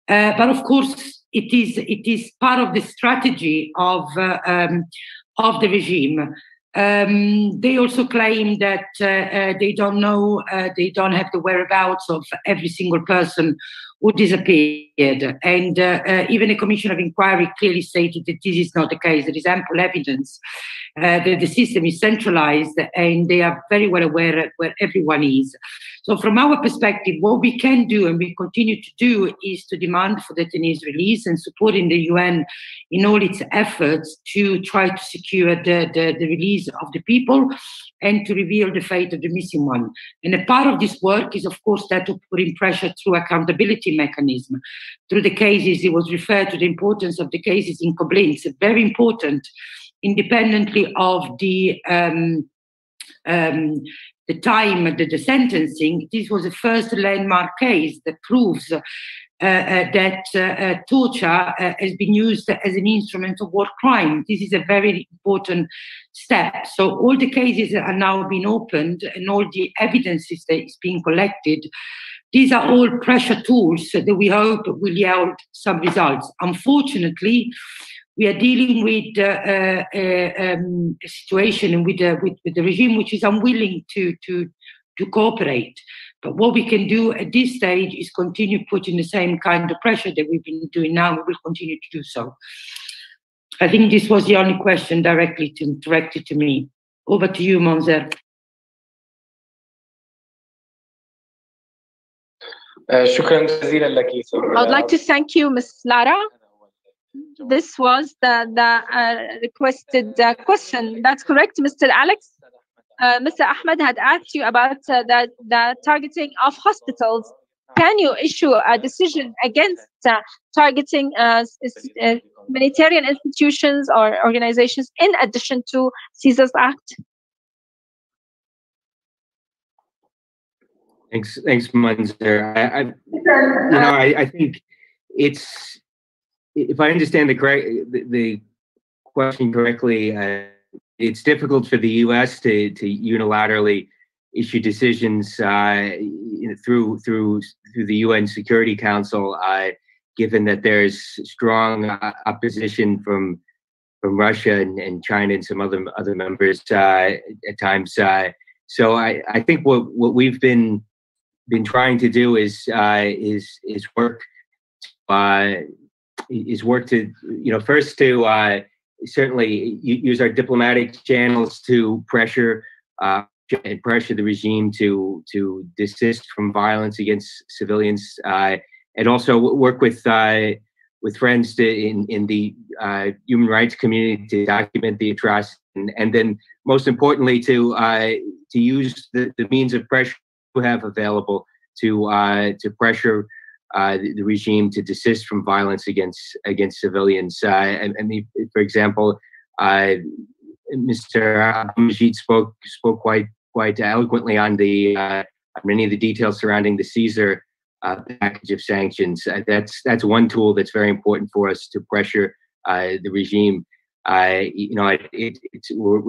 But of course, it is part of the strategy of the regime. They also claim that they don't know, they don't have the whereabouts of every single person who disappeared. And even a commission of inquiry clearly stated that this is not the case. There is ample evidence that the system is centralized and they are very well aware where everyone is. So from our perspective, what we can do and we continue to do is to demand for detainees' release and supporting the UN in all its efforts to try to secure the release of the people and to reveal the fate of the missing one. And a part of this work is, of course, that to put in pressure through accountability mechanism, through the cases. It was referred to the importance of the cases in Koblenz, very important independently of the time of the sentencing. This was the first landmark case that proves that torture has been used as an instrument of war crime. This is a very important step. So all the cases are now being opened and all the evidences that is being collected, these are all pressure tools that we hope will yield some results. Unfortunately, we are dealing with a situation with the regime which is unwilling to cooperate. But what we can do at this stage is continue putting the same kind of pressure that we've been doing now. We will continue to do so. I think this was the only question directed to me. Over to you, Monzer. I would like to thank you, Ms. Lara. This was the requested question. That's correct, Mr. Alex. Mr. Ahmed had asked you about the targeting of hospitals. Can you issue a decision against targeting humanitarian institutions or organizations in addition to Caesar's Act? Thanks, Munzer. I think it's, if I understand the question correctly, it's difficult for the U.S. to unilaterally issue decisions through the UN Security Council, given that there's strong opposition from Russia and China and some other members at times. So I think what we've been trying to do is work to first to certainly use our diplomatic channels to pressure the regime to desist from violence against civilians, and also work with friends in the human rights community to document the atrocity, and then most importantly to use the means of pressure we have available to pressure the regime to desist from violence against civilians. I mean, for example, Mr. Majid spoke quite eloquently on many of the details surrounding the Caesar package of sanctions. That's one tool that's very important for us to pressure the regime. We're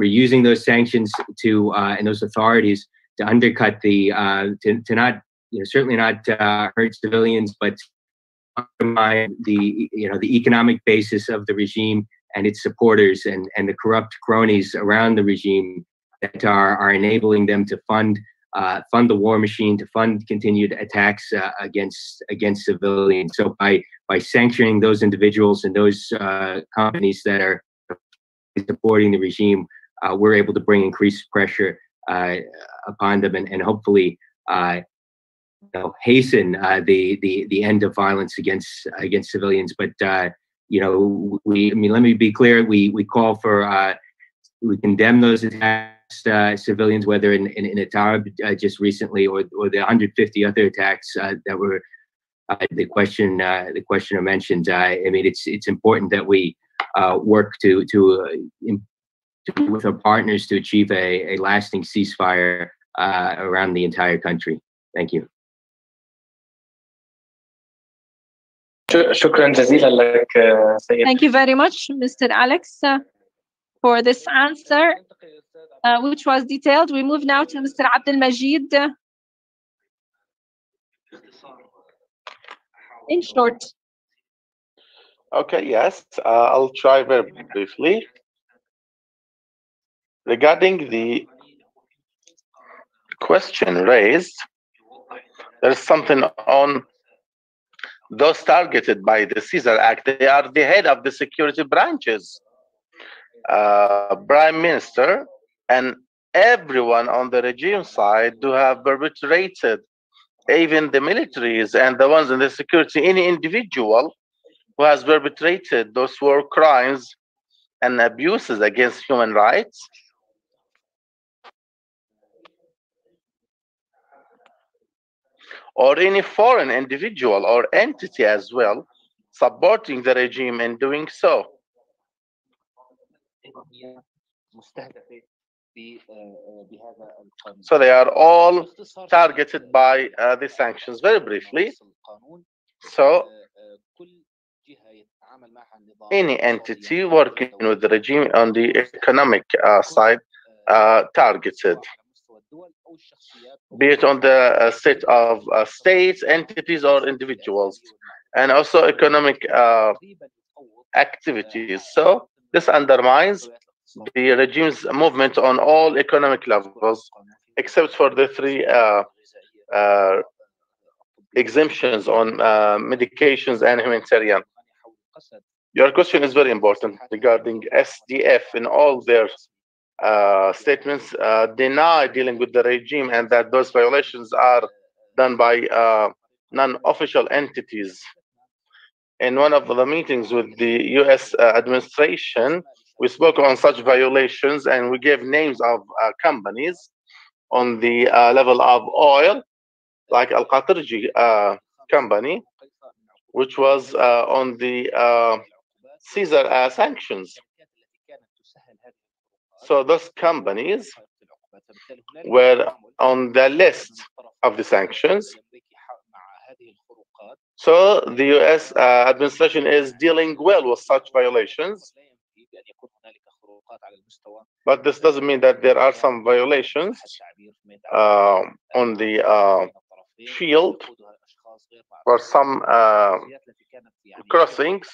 using those sanctions and those authorities to undercut to not, certainly not hurt civilians, but undermine the economic basis of the regime and its supporters and the corrupt cronies around the regime that are enabling them to fund the war machine, to fund continued attacks against civilians. So by sanctioning those individuals and those companies that are supporting the regime, we're able to bring increased pressure upon them and hopefully hasten the end of violence against civilians. But let me be clear: we call for we condemn those attacks civilians, whether in Atarab just recently or the 150 other attacks that were the questioner mentioned. I mean, it's important that we work with our partners to achieve a lasting ceasefire around the entire country. Thank you. Thank you very much, Mr. Alex, for this answer, which was detailed. We move now to Mr. Abdel Majid. In short. Okay, yes, I'll try very briefly. Regarding the question raised, there's something on those targeted by the Caesar Act. They are the head of the security branches, prime minister, and everyone on the regime side who have perpetrated, even the militaries and the ones in the security, any individual who has perpetrated those war crimes and abuses against human rights, or any foreign individual or entity as well, supporting the regime in doing so. So they are all targeted by the sanctions. Very briefly, so any entity working with the regime on the economic side targeted, be it on the state of states, entities, or individuals, and also economic activities. So this undermines the regime's movement on all economic levels, except for the three exemptions on medications and humanitarian. Your question is very important regarding SDF. In all their statements deny dealing with the regime, and that those violations are done by non-official entities. In one of the meetings with the US administration, we spoke on such violations, and we gave names of companies on the level of oil, like Al-Qatarji company, which was on the Caesar sanctions. So those companies were on the list of the sanctions. So the US administration is dealing well with such violations. But this doesn't mean that there are some violations on the field or some crossings.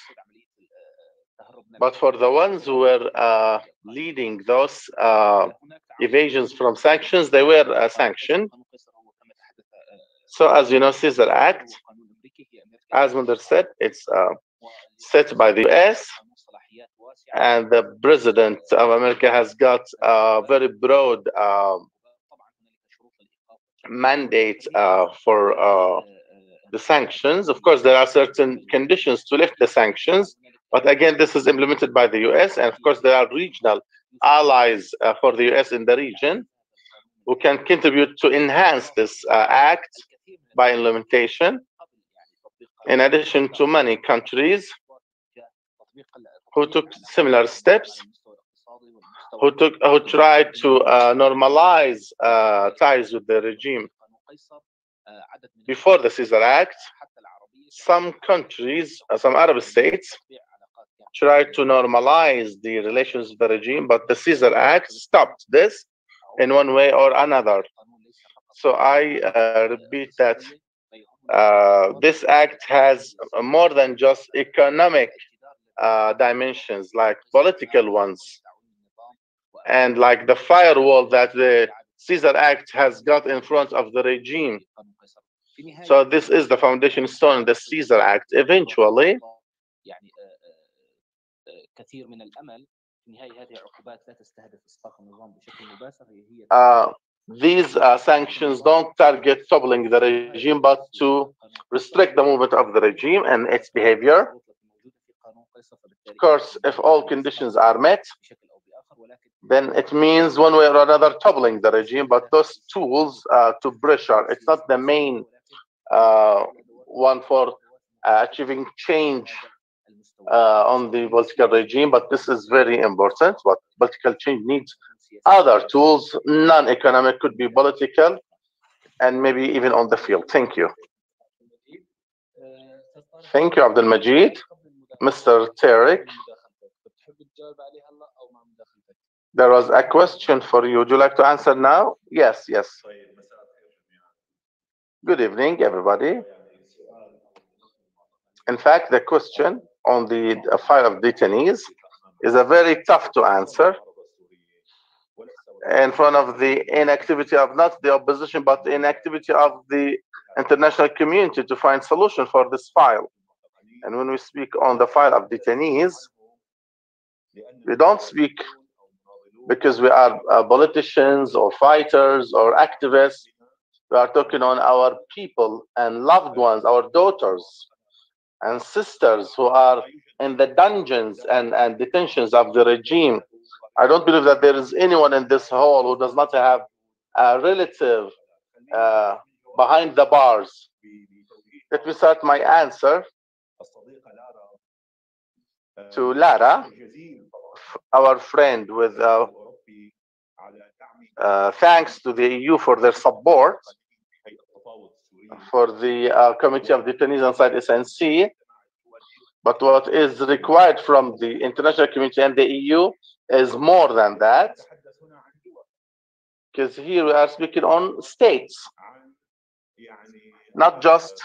But for the ones who were leading those evasions from sanctions, they were sanctioned. So as you know, Caesar Act, as Munder said, it's set by the US, and the President of America has got a very broad mandate for the sanctions. Of course, there are certain conditions to lift the sanctions, but again, this is implemented by the US, and of course, there are regional allies for the US in the region who can contribute to enhance this act by implementation, in addition to many countries who took similar steps, who tried to normalize ties with the regime. Before the Caesar Act, some countries, some Arab states, tried to normalize the relations with the regime, but the Caesar Act stopped this in one way or another. So I repeat that this act has more than just economic dimensions, like political ones, and like the firewall that the Caesar Act has got in front of the regime. So this is the foundation stone, the Caesar Act. Eventually, these sanctions don't target toppling the regime, but to restrict the movement of the regime and its behavior. Of course, if all conditions are met, then it means one way or another toppling the regime, but those tools to pressure, it's not the main one for achieving change on the political regime, but this is very important. But political change needs other tools, non-economic, could be political, and maybe even on the field. Thank you. Thank you, Abdul Majid. Mr. Tariq, there was a question for you. Would you like to answer now? Yes, yes. Good evening, everybody. In fact, the question on the file of detainees is a very tough to answer in front of the inactivity of not the opposition, but the inactivity of the international community to find solution for this file. And when we speak on the file of detainees, we don't speak because we are politicians or fighters or activists. We are talking on our people and loved ones, our daughters and sisters who are in the dungeons and detentions of the regime. I don't believe that there is anyone in this hall who does not have a relative behind the bars. Let me start my answer to Lara our friend with thanks to the EU for their support for the Committee of Detainees inside SNC. But what is required from the international community and the EU is more than that, because here we are speaking on states, not just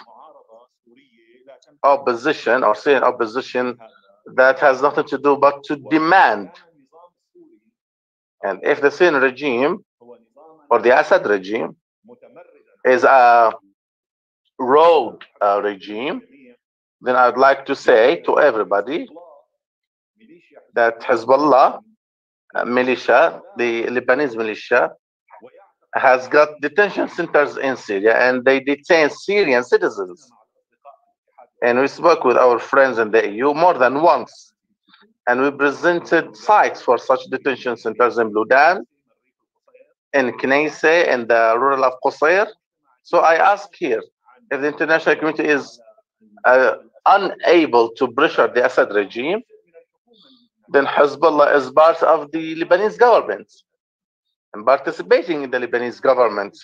opposition or Syrian opposition that has nothing to do but to demand. And if the Syrian regime or the Assad regime is a rogue regime, then I'd like to say to everybody that Hezbollah militia, the Lebanese militia, has got detention centers in Syria, and they detain Syrian citizens. And we spoke with our friends in the EU more than once, and we presented sites for such detention centers in Bludan, in Kneise, in the rural of Qusayr. So I ask here, if the international community is unable to pressure the Assad regime, then Hezbollah is part of the Lebanese government and participating in the Lebanese government.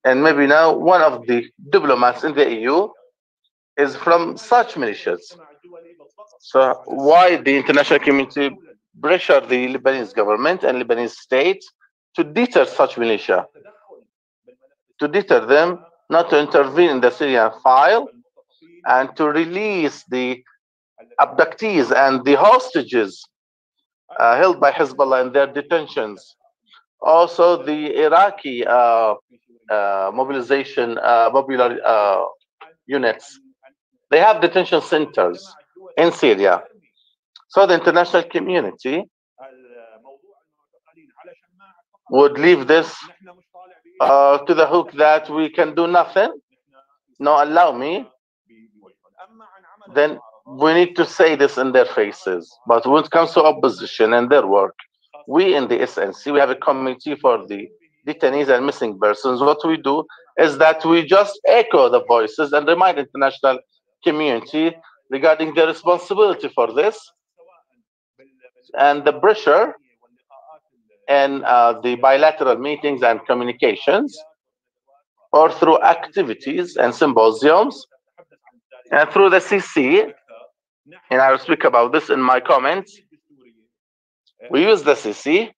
And maybe now one of the diplomats in the EU is from such militias. So why the international community pressure the Lebanese government and Lebanese state to deter such militia, to deter them not to intervene in the Syrian file and to release the abductees and the hostages held by Hezbollah in their detentions. Also, the Iraqi mobilization popular units, they have detention centers in Syria. So the international community would leave this to the hook that we can do nothing. No, allow me. Then we need to say this in their faces. But when it comes to opposition and their work, we in the SNC, we have a committee for the detainees and missing persons. What we do is that we just echo the voices and remind the international community regarding their responsibility for this and the pressure and the bilateral meetings and communications, or through activities and symposiums, and through the CC, and I will speak about this in my comments. We use the CC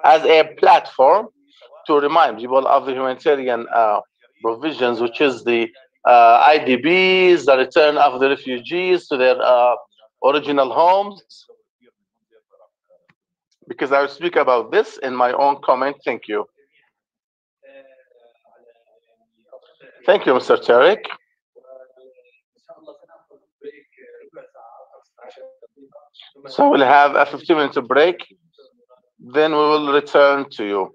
as a platform to remind people of the humanitarian provisions, which is the IDPs, the return of the refugees to their original homes. Because I will speak about this in my own comment. Thank you. Thank you, Mr. Tariq. So we'll have a 15-minute break, then we will return to you.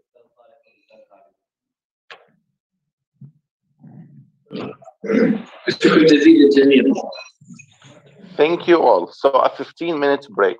Thank you all. So a 15-minute break.